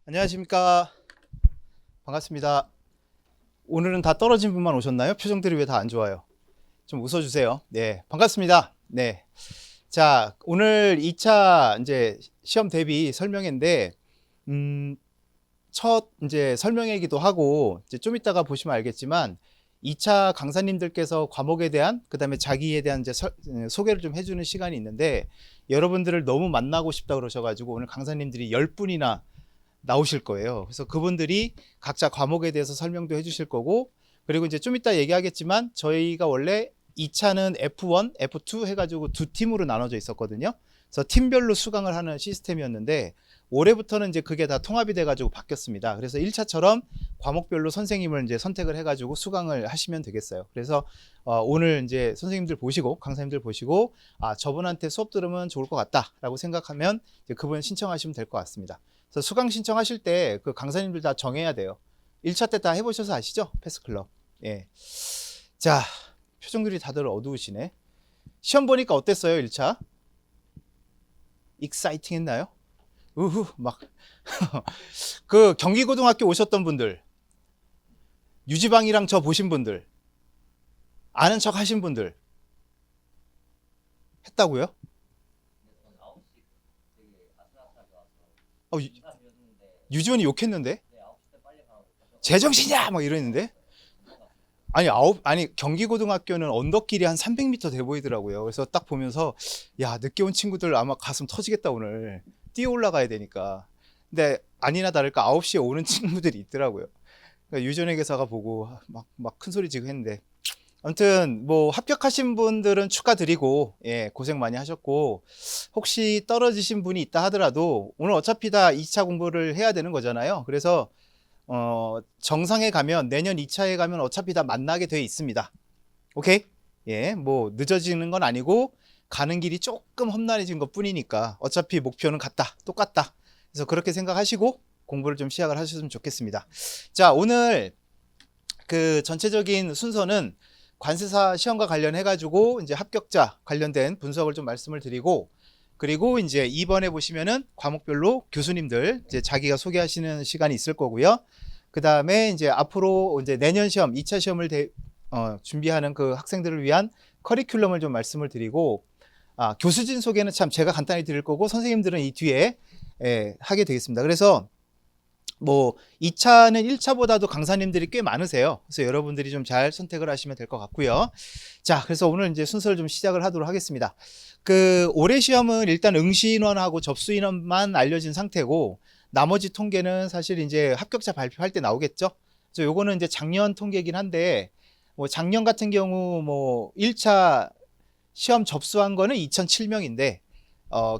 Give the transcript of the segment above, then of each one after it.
안녕하십니까. 반갑습니다. 오늘은 다 떨어진 분만 오셨나요? 표정들이 왜 다 안 좋아요? 좀 웃어주세요. 네, 반갑습니다. 네. 자, 오늘 2차 이제 시험 대비 설명회인데, 첫 이제 설명회이기도 하고, 이제 좀 이따가 보시면 알겠지만, 2차 강사님들께서 과목에 대한, 그 다음에 자기에 대한 이제 소개를 좀 해주는 시간이 있는데, 여러분들을 너무 만나고 싶다 그러셔가지고, 오늘 강사님들이 10분이나 나오실 거예요. 그래서 그분들이 각자 과목에 대해서 설명도 해주실 거고, 그리고 이제 좀 이따 얘기하겠지만 저희가 원래 2차는 F1, F2 해가지고 두 팀으로 나눠져 있었거든요. 그래서 팀별로 수강을 하는 시스템이었는데 올해부터는 이제 그게 다 통합이 돼가지고 바뀌었습니다. 그래서 1차처럼 과목별로 선생님을 이제 선택을 해가지고 수강을 하시면 되겠어요. 그래서 오늘 이제 선생님들 보시고 강사님들 보시고 저분한테 수업 들으면 좋을 것 같다라고 생각하면 이제 그분 신청하시면 될 것 같습니다. 그래서 수강 신청하실 때 그 강사님들 다 정해야 돼요. 1차 때 다 해보셔서 아시죠? 패스클럽. 예. 자, 표정들이 다들 어두우시네. 시험 보니까 어땠어요, 1차? 익사이팅 했나요? 우후, 막. 그 경기고등학교 오셨던 분들, 유지방이랑 저 보신 분들, 아는 척 하신 분들, 했다고요? 어, 유지원이 욕했는데? 제정신이야! 막 이러는데? 아니 경기고등학교는 언덕길이 한 300m 돼 보이더라고요. 그래서 딱 보면서 야, 늦게 온 친구들 아마 가슴 터지겠다 오늘. 뛰어 올라가야 되니까. 근데 아니나 다를까 9시에 오는 친구들이 있더라고요. 그러니까 유전의 교사가 보고 막 큰 소리 지고 했는데 아무튼 뭐 합격하신 분들은 축하드리고 예, 고생 많이 하셨고 혹시 떨어지신 분이 있다 하더라도 오늘 어차피 다 2차 공부를 해야 되는 거잖아요. 그래서 정상에 가면 내년 2차에 가면 어차피 다 만나게 돼 있습니다. 오케이? 예, 뭐 늦어지는 건 아니고 가는 길이 조금 험난해진 것 뿐이니까 어차피 목표는 같다, 똑같다. 그래서 그렇게 생각하시고 공부를 좀 시작을 하셨으면 좋겠습니다. 자, 오늘 그 전체적인 순서는 관세사 시험과 관련해 가지고 이제 합격자 관련된 분석을 좀 말씀을 드리고 그리고 이제 2번에 보시면은 과목별로 교수님들 이제 자기가 소개하시는 시간이 있을 거고요. 그 다음에 이제 앞으로 이제 내년 시험, 2차 시험을 준비하는 그 학생들을 위한 커리큘럼을 좀 말씀을 드리고, 교수진 소개는 참 제가 간단히 드릴 거고, 선생님들은 이 뒤에 하게 되겠습니다. 그래서 뭐 2차는 1차보다도 강사님들이 꽤 많으세요. 그래서 여러분들이 좀 잘 선택을 하시면 될 것 같고요. 자, 그래서 오늘 이제 순서를 좀 시작을 하도록 하겠습니다. 그 올해 시험은 일단 응시 인원하고 접수 인원만 알려진 상태고 나머지 통계는 사실 이제 합격자 발표할 때 나오겠죠. 그래서 요거는 이제 작년 통계이긴 한데 뭐 작년 같은 경우 뭐 1차 시험 접수한 거는 2007명인데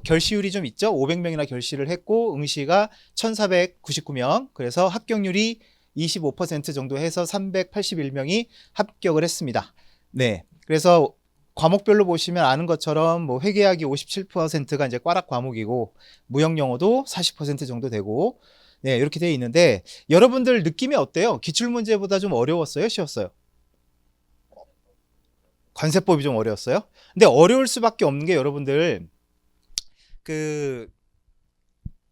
결시율이 좀 있죠. 500명이나 결시를 했고 응시가 1499명. 그래서 합격률이 25% 정도 해서 381명이 합격을 했습니다. 네. 그래서 과목별로 보시면 아는 것처럼 뭐 회계학이 57%가 이제 꽈락 과목이고 무역 영어도 40% 정도 되고 네, 이렇게 되어 있는데 여러분들 느낌이 어때요? 기출 문제보다 좀 어려웠어요? 쉬웠어요? 관세법이 좀 어려웠어요? 근데 어려울 수밖에 없는 게 여러분들 그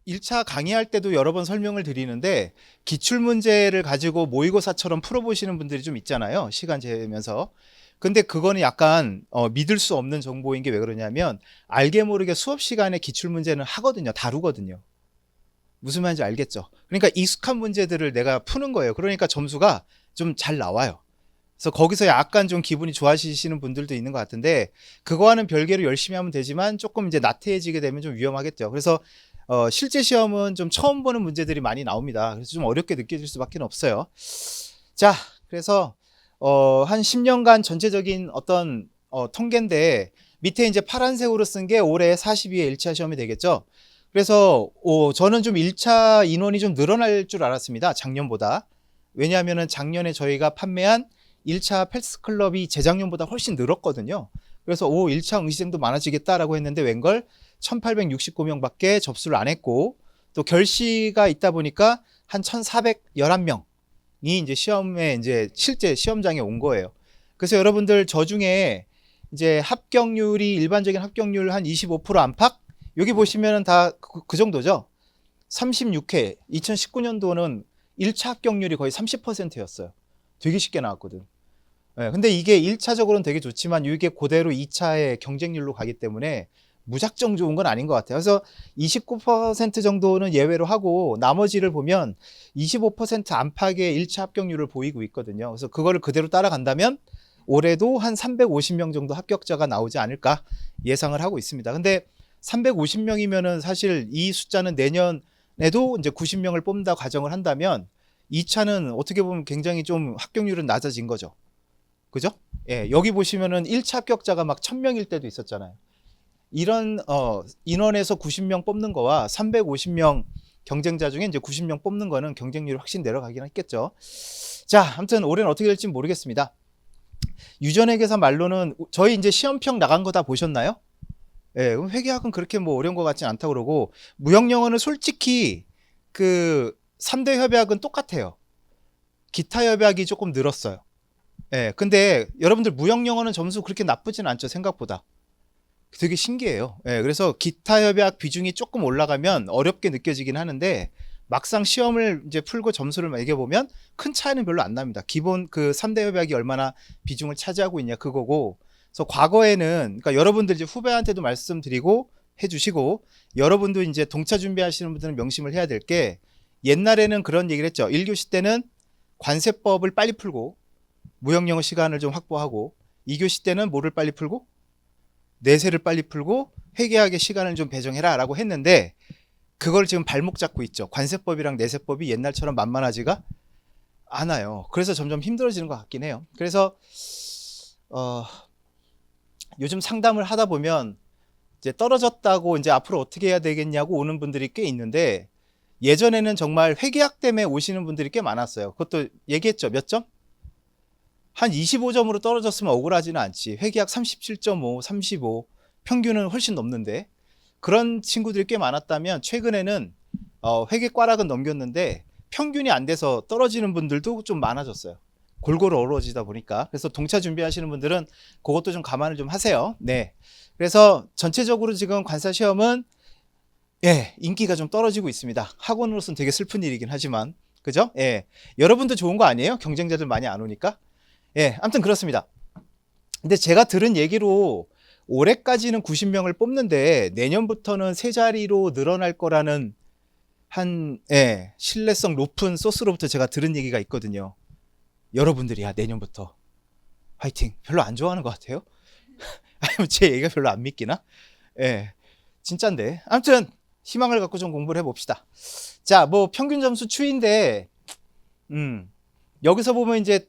1차 강의할 때도 여러 번 설명을 드리는데 기출 문제를 가지고 모의고사처럼 풀어보시는 분들이 좀 있잖아요. 시간 재면서. 근데 그거는 약간 믿을 수 없는 정보인 게 왜 그러냐면 알게 모르게 수업 시간에 기출 문제는 하거든요. 다루거든요. 무슨 말인지 알겠죠? 그러니까 익숙한 문제들을 내가 푸는 거예요. 그러니까 점수가 좀 잘 나와요. 그래서 거기서 약간 좀 기분이 좋아지시는 분들도 있는 것 같은데 그거와는 별개로 열심히 하면 되지만 조금 이제 나태해지게 되면 좀 위험하겠죠. 그래서 실제 시험은 좀 처음 보는 문제들이 많이 나옵니다. 그래서 좀 어렵게 느껴질 수밖에 없어요. 자, 그래서 한 10년간 전체적인 어떤 통계인데 밑에 이제 파란색으로 쓴 게 올해 42회 1차 시험이 되겠죠. 그래서 저는 좀 1차 인원이 좀 늘어날 줄 알았습니다. 작년보다. 왜냐하면 작년에 저희가 판매한 1차 패스클럽이 재작년보다 훨씬 늘었거든요. 그래서 1차 응시생도 많아지겠다라고 했는데 웬걸 1869명밖에 접수를 안 했고 또 결시가 있다 보니까 한 1411명이 이제 시험에 이제 실제 시험장에 온 거예요. 그래서 여러분들 저 중에 이제 합격률이 일반적인 합격률 한 25% 안팎 여기 보시면은 다 그 정도죠. 36회 2019년도는 1차 합격률이 거의 30%였어요. 되게 쉽게 나왔거든. 예, 근데 이게 1차적으로는 되게 좋지만 이게 그대로 2차의 경쟁률로 가기 때문에 무작정 좋은 건 아닌 것 같아요. 그래서 29% 정도는 예외로 하고 나머지를 보면 25% 안팎의 1차 합격률을 보이고 있거든요. 그래서 그거를 그대로 따라간다면 올해도 한 350명 정도 합격자가 나오지 않을까 예상을 하고 있습니다. 근데 350명이면은 사실 이 숫자는 내년에도 이제 90명을 뽑는다 가정을 한다면 2차는 어떻게 보면 굉장히 좀 합격률은 낮아진 거죠. 그죠? 예, 여기 보시면은 1차 합격자가 막 1000명일 때도 있었잖아요. 이런 인원에서 90명 뽑는 거와 350명 경쟁자 중에 이제 90명 뽑는 거는 경쟁률이 확실히 내려가긴 했겠죠. 자, 아무튼 올해는 어떻게 될지 모르겠습니다. 유전의 계산 말로는 저희 이제 시험평 나간 거 다 보셨나요? 예, 그럼 회계학은 그렇게 뭐 어려운 것 같진 않다고 그러고 무형영어는 솔직히 그 3대 협약은 똑같아요. 기타 협약이 조금 늘었어요. 예, 근데 여러분들 무형영어는 점수 그렇게 나쁘진 않죠, 생각보다. 되게 신기해요. 예, 그래서 기타 협약 비중이 조금 올라가면 어렵게 느껴지긴 하는데 막상 시험을 이제 풀고 점수를 매겨보면 큰 차이는 별로 안 납니다. 기본 그 3대 협약이 얼마나 비중을 차지하고 있냐 그거고. 그래서 과거에는 그러니까 여러분들 이제 후배한테도 말씀드리고 해주시고 여러분도 이제 동차 준비하시는 분들은 명심을 해야 될 게 옛날에는 그런 얘기를 했죠. 1교시 때는 관세법을 빨리 풀고 무형영어 시간을 좀 확보하고 2교시 때는 뭐를 빨리 풀고 내세를 빨리 풀고 회계학의 시간을 좀 배정해라 라고 했는데 그걸 지금 발목 잡고 있죠. 관세법이랑 내세법이 옛날처럼 만만하지가 않아요. 그래서 점점 힘들어지는 것 같긴 해요. 그래서 요즘 상담을 하다 보면 이제 떨어졌다고 이제 앞으로 어떻게 해야 되겠냐고 오는 분들이 꽤 있는데 예전에는 정말 회계학 때문에 오시는 분들이 꽤 많았어요. 그것도 얘기했죠. 몇 점? 한 25점으로 떨어졌으면 억울하지는 않지. 회계학 37.5, 35 평균은 훨씬 넘는데 그런 친구들이 꽤 많았다면 최근에는 회계과락은 넘겼는데 평균이 안 돼서 떨어지는 분들도 좀 많아졌어요. 골고루 어우러지다 보니까. 그래서 동차 준비하시는 분들은 그것도 좀 감안을 좀 하세요. 네. 그래서 전체적으로 지금 관사 시험은 예, 인기가 좀 떨어지고 있습니다. 학원으로서는 되게 슬픈 일이긴 하지만 그죠? 예. 여러분도 좋은 거 아니에요? 경쟁자들 많이 안 오니까. 예, 아무튼 그렇습니다. 근데 제가 들은 얘기로 올해까지는 90명을 뽑는데 내년부터는 세 자리로 늘어날 거라는 예, 신뢰성 높은 소스로부터 제가 들은 얘기가 있거든요. 여러분들이야 내년부터 화이팅. 별로 안 좋아하는 것 같아요. 아니면 제 얘기가 별로 안 믿기나? 예, 진짠데. 아무튼 희망을 갖고 좀 공부를 해봅시다. 자, 뭐 평균 점수 추이인데 여기서 보면 이제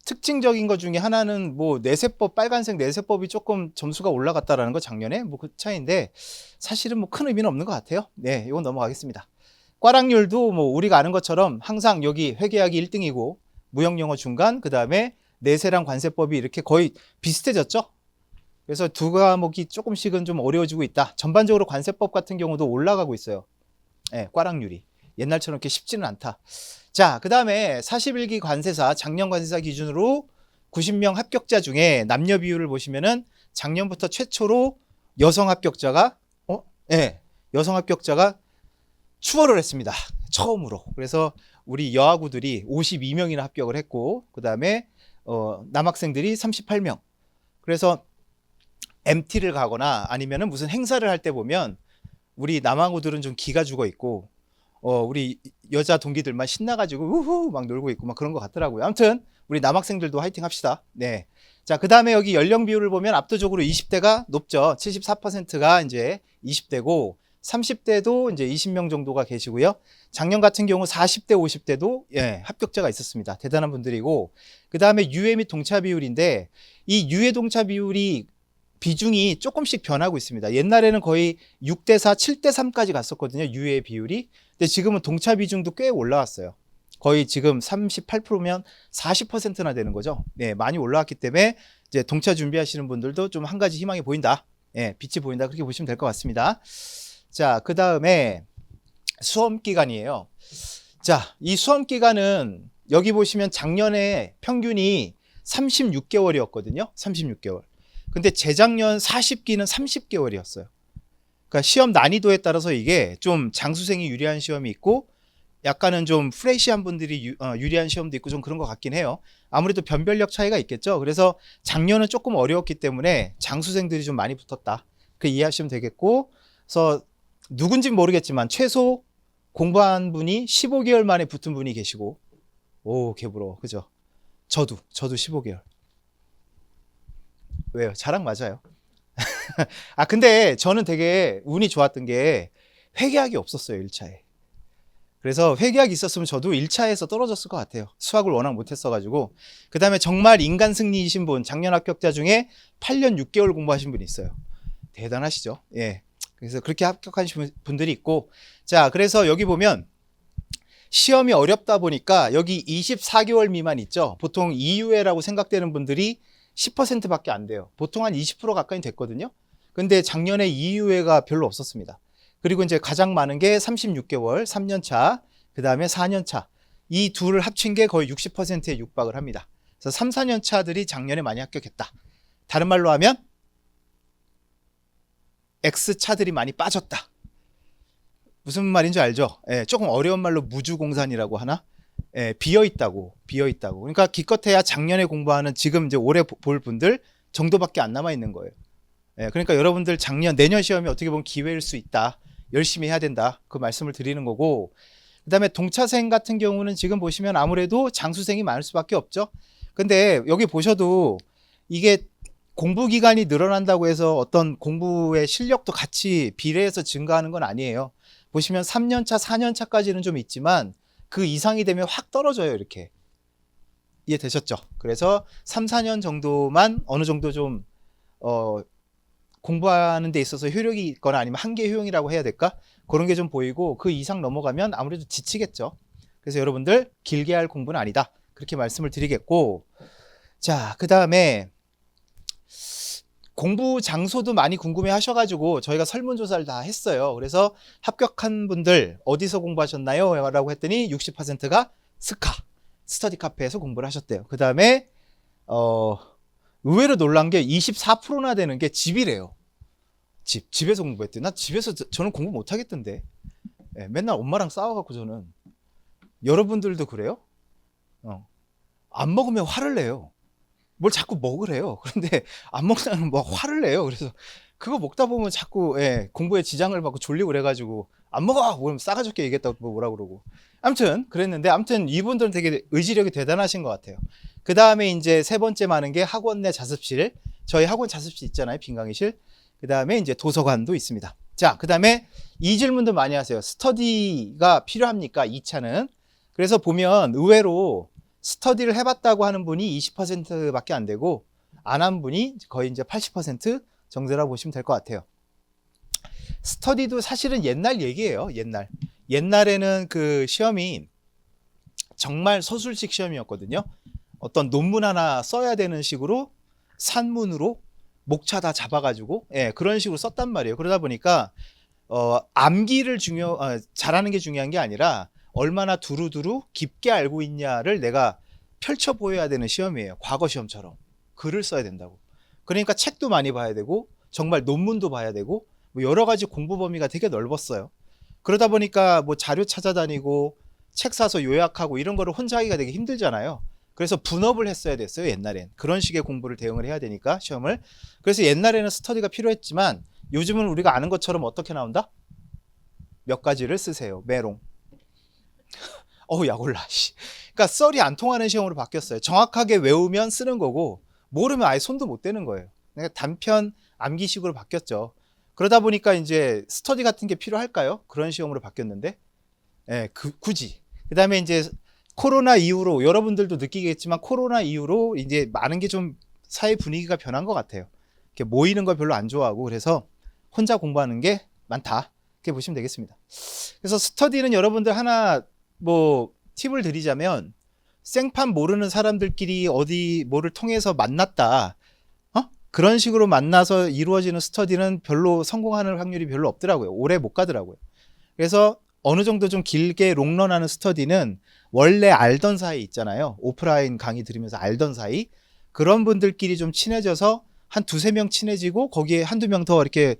특징적인 것 중에 하나는 뭐 내세법 빨간색 내세법이 조금 점수가 올라갔다라는 거 작년에 뭐 그 차이인데 사실은 뭐 큰 의미는 없는 것 같아요. 네, 이건 넘어가겠습니다. 과락률도 뭐 우리가 아는 것처럼 항상 여기 회계학이 1등이고 무형영어 중간 그 다음에 내세랑 관세법이 이렇게 거의 비슷해졌죠. 그래서 두 과목이 조금씩은 좀 어려워지고 있다. 전반적으로 관세법 같은 경우도 올라가고 있어요. 네, 과락률이 옛날처럼 이렇게 쉽지는 않다. 자, 그 다음에 41기 관세사 작년 관세사 기준으로 90명 합격자 중에 남녀 비율을 보시면은 작년부터 최초로 여성 합격자가 여성 합격자가 추월을 했습니다. 처음으로. 그래서 우리 여아구들이 52명이나 합격을 했고 그 다음에 남학생들이 38명. 그래서 MT를 가거나 아니면은 무슨 행사를 할 때 보면 우리 남아구들은 좀 기가 죽어 있고 우리 여자 동기들만 신나가지고 우후 막 놀고 있고 막 그런 것 같더라고요. 아무튼 우리 남학생들도 화이팅 합시다. 네. 자, 그 다음에 여기 연령 비율을 보면 압도적으로 20대가 높죠. 74%가 이제 20대고 30대도 이제 20명 정도가 계시고요. 작년 같은 경우 40대, 50대도 예, 합격자가 있었습니다. 대단한 분들이고 그 다음에 유예 및 동차 비율인데 이 유예 동차 비율이 비중이 조금씩 변하고 있습니다. 옛날에는 거의 6대4, 7대3까지 갔었거든요. 유예 비율이. 근데 지금은 동차 비중도 꽤 올라왔어요. 거의 지금 38%면 40%나 되는 거죠. 네, 많이 올라왔기 때문에 이제 동차 준비하시는 분들도 좀 한 가지 희망이 보인다. 예, 빛이 보인다. 그렇게 보시면 될 것 같습니다. 자, 그 다음에 수험 기간이에요. 자, 이 수험 기간은 여기 보시면 작년에 평균이 36개월이었거든요. 36개월. 근데 재작년 40기는 30개월이었어요. 그러니까 시험 난이도에 따라서 이게 좀 장수생이 유리한 시험이 있고 약간은 좀 프레시한 분들이 유리한 시험도 있고 좀 그런 것 같긴 해요. 아무래도 변별력 차이가 있겠죠. 그래서 작년은 조금 어려웠기 때문에 장수생들이 좀 많이 붙었다. 그 이해하시면 되겠고, 그래서 누군진 모르겠지만 최소 공부한 분이 15개월 만에 붙은 분이 계시고, 오 개부러워, 그죠? 저도 15개월. 왜요? 자랑 맞아요. 아 근데 저는 되게 운이 좋았던 게 회계학이 없었어요 1차에. 그래서 회계학이 있었으면 저도 1차에서 떨어졌을 것 같아요. 수학을 워낙 못했어가지고. 그 다음에 정말 인간 승리이신 분, 작년 합격자 중에 8년 6개월 공부하신 분이 있어요. 대단하시죠? 예. 그래서 그렇게 합격하신 분들이 있고, 자, 그래서 여기 보면 시험이 어렵다 보니까 여기 24개월 미만 있죠? 보통 EUA라고 생각되는 분들이 10%밖에 안 돼요. 보통 한 20% 가까이 됐거든요. 근데 작년에 EUA가 별로 없었습니다. 그리고 이제 가장 많은 게 36개월, 3년차, 그 다음에 4년차. 이 둘을 합친 게 거의 60%에 육박을 합니다. 그래서 3, 4년차들이 작년에 많이 합격했다. 다른 말로 하면 X차들이 많이 빠졌다. 무슨 말인지 알죠? 예, 조금 어려운 말로 무주공산이라고 하나? 예, 비어있다고. 그러니까 기껏해야 작년에 공부하는 지금 이제 올해 볼 분들 정도밖에 안 남아있는 거예요. 예, 그러니까 여러분들 내년 시험이 어떻게 보면 기회일 수 있다. 열심히 해야 된다. 그 말씀을 드리는 거고, 그 다음에 동차생 같은 경우는 지금 보시면 아무래도 장수생이 많을 수밖에 없죠. 근데 여기 보셔도 이게 공부 기간이 늘어난다고 해서 어떤 공부의 실력도 같이 비례해서 증가하는 건 아니에요. 보시면 3년차, 4년차까지는 좀 있지만 그 이상이 되면 확 떨어져요. 이렇게. 이해되셨죠? 그래서 3, 4년 정도만 어느 정도 좀 공부하는 데 있어서 효력이 있거나 아니면 한계 효용이라고 해야 될까? 그런 게 좀 보이고 그 이상 넘어가면 아무래도 지치겠죠. 그래서 여러분들 길게 할 공부는 아니다. 그렇게 말씀을 드리겠고, 자, 그 다음에 공부 장소도 많이 궁금해 하셔가지고 저희가 설문조사를 다 했어요. 그래서 합격한 분들 어디서 공부하셨나요? 라고 했더니 60%가 스터디 카페에서 공부를 하셨대요. 그 다음에 의외로 놀란 게 24%나 되는 게 집이래요. 집에서 공부했대요. 나 집에서 저는 공부 못 하겠던데. 네, 맨날 엄마랑 싸워갖고 저는. 여러분들도 그래요? 안 먹으면 화를 내요. 뭘 자꾸 먹으래요. 그런데 안 먹다는 뭐 화를 내요. 그래서 그거 먹다 보면 자꾸 공부에 지장을 받고 졸리고 그래가지고 안 먹어! 그러면 싸가지 없게 얘기했다고 뭐라 그러고. 아무튼 그랬는데 아무튼 이분들은 되게 의지력이 대단하신 것 같아요. 그 다음에 이제 세 번째 많은 게 학원 내 자습실. 저희 학원 자습실 있잖아요. 빈 강의실. 그 다음에 이제 도서관도 있습니다. 자, 그 다음에 이 질문도 많이 하세요. 스터디가 필요합니까? 2차는. 그래서 보면 의외로 스터디를 해봤다고 하는 분이 20%밖에 안 되고 안 한 분이 거의 이제 80% 정도라고 보시면 될 것 같아요. 스터디도 사실은 옛날 얘기예요. 옛날에는 그 시험이 정말 서술식 시험이었거든요. 어떤 논문 하나 써야 되는 식으로 산문으로 목차 다 잡아가지고 그런 식으로 썼단 말이에요. 그러다 보니까 암기를 잘하는 게 중요한 게 아니라 얼마나 두루두루 깊게 알고 있냐를 내가 펼쳐 보여야 되는 시험이에요. 과거 시험처럼. 글을 써야 된다고. 그러니까 책도 많이 봐야 되고 정말 논문도 봐야 되고 뭐 여러 가지 공부 범위가 되게 넓었어요. 그러다 보니까 뭐 자료 찾아다니고 책 사서 요약하고 이런 거를 혼자 하기가 되게 힘들잖아요. 그래서 분업을 했어야 됐어요. 옛날엔. 그런 식의 공부를 대응을 해야 되니까 시험을. 그래서 옛날에는 스터디가 필요했지만 요즘은 우리가 아는 것처럼 어떻게 나온다? 몇 가지를 쓰세요. 메롱. 약올라. 그러니까 썰이 안 통하는 시험으로 바뀌었어요. 정확하게 외우면 쓰는 거고 모르면 아예 손도 못 대는 거예요. 그러니까 단편 암기식으로 바뀌었죠. 그러다 보니까 이제 스터디 같은 게 필요할까요? 그런 시험으로 바뀌었는데 굳이. 그 다음에 이제 코로나 이후로 여러분들도 느끼겠지만 코로나 이후로 이제 많은 게 좀 사회 분위기가 변한 것 같아요. 이렇게 모이는 걸 별로 안 좋아하고 그래서 혼자 공부하는 게 많다. 이렇게 보시면 되겠습니다. 그래서 스터디는 여러분들 하나 뭐 팁을 드리자면 생판 모르는 사람들끼리 어디 뭐를 통해서 만났다. 그런 식으로 만나서 이루어지는 스터디는 별로 성공하는 확률이 별로 없더라고요. 오래 못 가더라고요. 그래서 어느 정도 좀 길게 롱런하는 스터디는 원래 알던 사이 있잖아요. 오프라인 강의 들으면서 알던 사이. 그런 분들끼리 좀 친해져서 한 두세 명 친해지고 거기에 한두 명 더 이렇게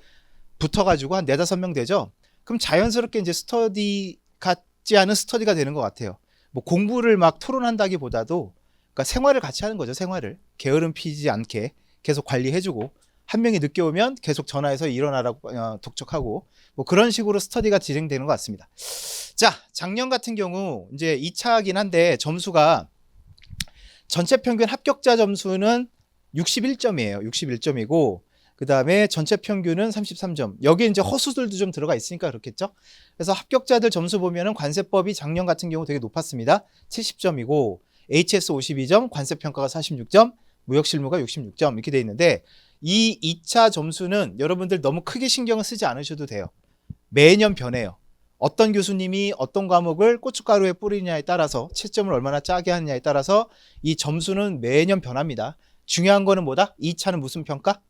붙어가지고 한 4-5명 되죠. 그럼 자연스럽게 이제 스터디 같지 않은 스터디가 되는 것 같아요. 뭐 공부를 막 토론한다기보다도 그러니까 생활을 같이 하는 거죠. 생활을 게으름 피지 않게 계속 관리해주고, 한 명이 늦게 오면 계속 전화해서 일어나라고 독촉하고, 뭐 그런 식으로 스터디가 진행되는 것 같습니다. 자, 작년 같은 경우 이제 2차긴 한데 점수가 전체 평균 합격자 점수는 61점이에요. 61점이고 그 다음에 전체 평균은 33점. 여기 이제 허수들도 좀 들어가 있으니까 그렇겠죠. 그래서 합격자들 점수 보면은 관세법이 작년 같은 경우 되게 높았습니다. 70점이고 HS 52점, 관세평가가 46점, 무역실무가 66점 이렇게 돼 있는데, 이 2차 점수는 여러분들 너무 크게 신경을 쓰지 않으셔도 돼요. 매년 변해요. 어떤 교수님이 어떤 과목을 고춧가루에 뿌리냐에 따라서, 채점을 얼마나 짜게 하느냐에 따라서 이 점수는 매년 변합니다. 중요한 거는 뭐다? 2차는 무슨 평가?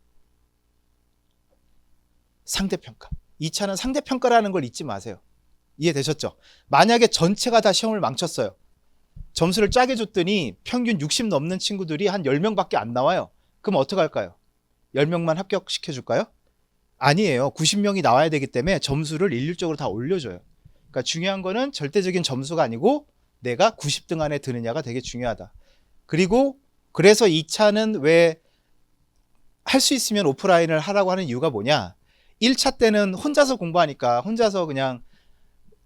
상대평가. 2차는 상대평가라는 걸 잊지 마세요. 이해되셨죠? 만약에 전체가 다 시험을 망쳤어요. 점수를 짜게 줬더니 평균 60 넘는 친구들이 한 10명밖에 안 나와요. 그럼 어떡할까요? 10명만 합격시켜 줄까요? 아니에요. 90명이 나와야 되기 때문에 점수를 일률적으로 다 올려줘요. 그러니까 중요한 거는 절대적인 점수가 아니고 내가 90등 안에 드느냐가 되게 중요하다. 그리고 그래서 2차는 왜 할 수 있으면 오프라인을 하라고 하는 이유가 뭐냐? 1차 때는 혼자서 공부하니까 혼자서 그냥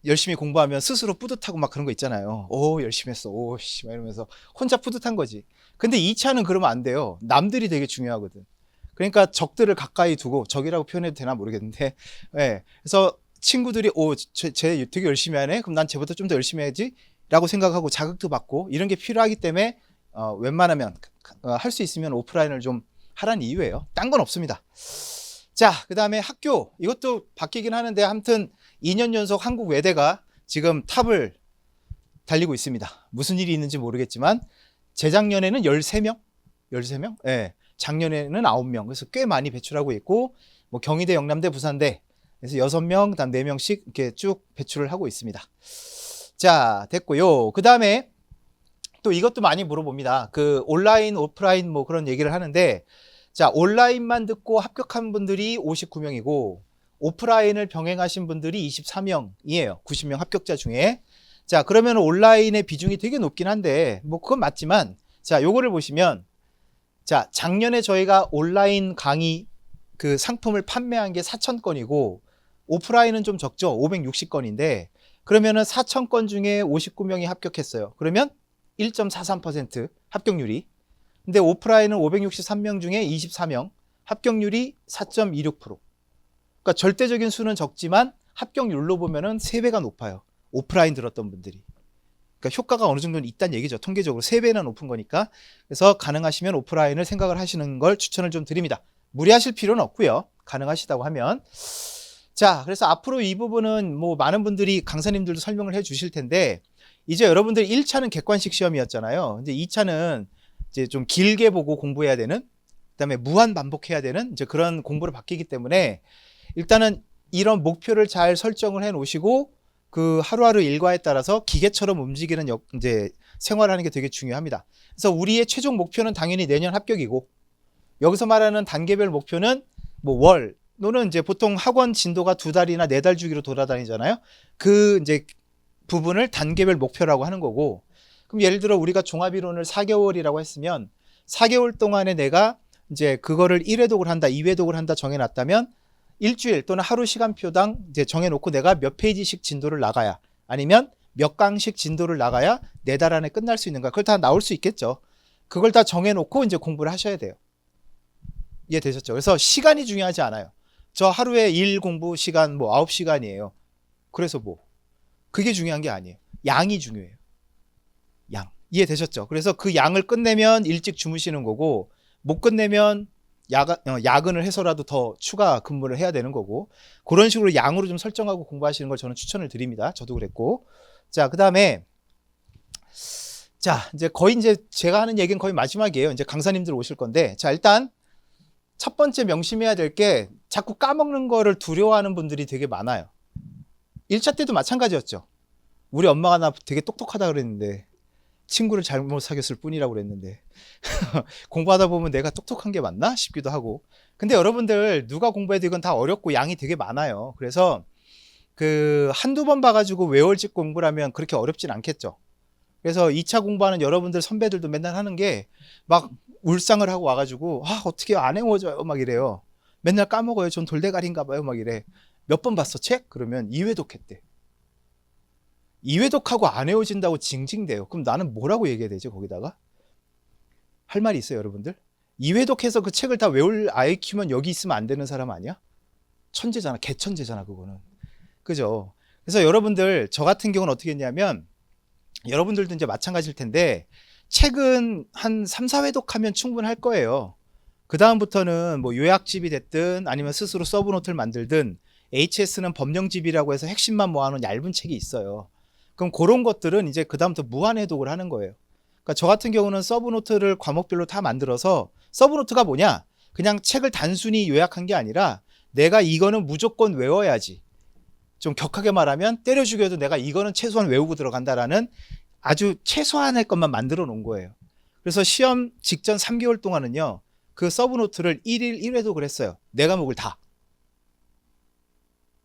열심히 공부하면 스스로 뿌듯하고 막 그런 거 있잖아요. 오, 열심히 했어. 오, 씨, 막 이러면서 혼자 뿌듯한 거지. 근데 2차는 그러면 안 돼요. 남들이 되게 중요하거든. 그러니까 적들을 가까이 두고, 적이라고 표현해도 되나 모르겠는데, 예. 그래서 친구들이 쟤 되게 열심히 하네. 그럼 난 쟤보다 좀 더 열심히 해야지. 라고 생각하고 자극도 받고 이런 게 필요하기 때문에 웬만하면 할 수 있으면 오프라인을 좀 하라는 이유예요. 딴 건 없습니다. 자, 그 다음에 학교. 이것도 바뀌긴 하는데 아무튼 2년 연속 한국 외대가 지금 탑을 달리고 있습니다. 무슨 일이 있는지 모르겠지만 재작년에는 13명? 13명? 예. 작년에는 9명. 그래서 꽤 많이 배출하고 있고, 뭐 경희대, 영남대, 부산대. 그래서 6명, 그다음 4명씩 이렇게 쭉 배출을 하고 있습니다. 자, 됐고요. 그 다음에 또 이것도 많이 물어봅니다. 그 온라인, 오프라인 뭐 그런 얘기를 하는데, 자, 온라인만 듣고 합격한 분들이 59명이고 오프라인을 병행하신 분들이 24명이에요. 90명 합격자 중에. 자, 그러면 온라인의 비중이 되게 높긴 한데 뭐 그건 맞지만, 자, 요거를 보시면, 자, 작년에 저희가 온라인 강의 그 상품을 판매한 게 4,000건이고 오프라인은 좀 적죠. 560건인데 그러면은 4,000건 중에 59명이 합격했어요. 그러면 1.43% 합격률이. 근데 오프라인은 563명 중에 24명, 합격률이 4.26%. 그러니까 절대적인 수는 적지만 합격률로 보면은 3배가 높아요. 오프라인 들었던 분들이. 그러니까 효과가 어느 정도는 있다는 얘기죠. 통계적으로 3배나 높은 거니까. 그래서 가능하시면 오프라인을 생각을 하시는 걸 추천을 좀 드립니다. 무리하실 필요는 없고요. 가능하시다고 하면. 자, 그래서 앞으로 이 부분은 뭐 많은 분들이 강사님들도 설명을 해 주실 텐데, 이제 여러분들 1차는 객관식 시험이었잖아요. 이제 2차는 이제 좀 길게 보고 공부해야 되는, 그다음에 무한 반복해야 되는 이제 그런 공부로 바뀌기 때문에 일단은 이런 목표를 잘 설정을 해 놓으시고 그 하루하루 일과에 따라서 기계처럼 움직이는 이제 생활하는 게 되게 중요합니다. 그래서 우리의 최종 목표는 당연히 내년 합격이고, 여기서 말하는 단계별 목표는 뭐 월 또는 이제 보통 학원 진도가 2달이나 4달 주기로 돌아다니잖아요. 그 이제 부분을 단계별 목표라고 하는 거고, 그럼 예를 들어 우리가 종합이론을 4개월이라고 했으면 4개월 동안에 내가 이제 그거를 1회독을 한다, 2회독을 한다 정해놨다면 일주일 또는 하루 시간표당 이제 정해놓고 내가 몇 페이지씩 진도를 나가야, 아니면 몇 강씩 진도를 나가야 4달 안에 끝날 수 있는가, 그걸 다 나올 수 있겠죠. 그걸 다 정해놓고 이제 공부를 하셔야 돼요. 이해되셨죠? 그래서 시간이 중요하지 않아요. 저 하루에 일 공부 시간 뭐 9시간이에요. 그래서 뭐 그게 중요한 게 아니에요. 양이 중요해요. 양. 이해되셨죠? 그래서 그 양을 끝내면 일찍 주무시는 거고, 못 끝내면 야근을 해서라도 더 추가 근무를 해야 되는 거고, 그런 식으로 양으로 좀 설정하고 공부하시는 걸 저는 추천을 드립니다. 저도 그랬고. 자, 그 다음에 자, 이제 거의 이제 제가 하는 얘기는 거의 마지막이에요. 이제 강사님들 오실 건데, 자, 일단 첫 번째 명심해야 될 게, 자꾸 까먹는 거를 두려워하는 분들이 되게 많아요. 1차 때도 마찬가지였죠. 우리 엄마가 나 되게 똑똑하다 그랬는데 친구를 잘못 사귀었을 뿐이라고 그랬는데 공부하다 보면 내가 똑똑한 게 맞나 싶기도 하고, 근데 여러분들 누가 공부해도 이건 다 어렵고 양이 되게 많아요. 그래서 그 한두 번 봐가지고 외월직 공부라면 그렇게 어렵진 않겠죠. 그래서 2차 공부하는 여러분들 선배들도 맨날 하는 게 막 울상을 하고 와가지고 어떻게 안 외워져요 막 이래요. 맨날 까먹어요. 전 돌대가리인가 봐요 막 이래. 몇 번 봤어 책? 그러면 2회독 했대. 2회독하고 안 외워진다고 징징대요. 그럼 나는 뭐라고 얘기해야 되지 거기다가? 할 말이 있어요 여러분들? 2회독해서 그 책을 다 외울 IQ면 여기 있으면 안 되는 사람 아니야? 천재잖아. 개천재잖아 그거는. 그죠? 그래서 여러분들 저 같은 경우는 어떻게 했냐면 여러분들도 이제 마찬가지일 텐데 책은 한 3, 4회독 하면 충분할 거예요. 그 다음부터는 뭐 요약집이 됐든 아니면 스스로 서브노트를 만들든 HS는 법령집이라고 해서 핵심만 모아놓은 얇은 책이 있어요. 그럼 그런 것들은 이제 그 다음부터 무한회독을 하는 거예요. 그러니까 저 같은 경우는 서브노트를 과목별로 다 만들어서 서브노트가 뭐냐? 그냥 책을 단순히 요약한 게 아니라 내가 이거는 무조건 외워야지. 좀 격하게 말하면 때려 죽여도 내가 이거는 최소한 외우고 들어간다라는 아주 최소한의 것만 만들어 놓은 거예요. 그래서 시험 직전 3개월 동안은요. 그 서브노트를 1일 1회독을 했어요. 네 과목을 다.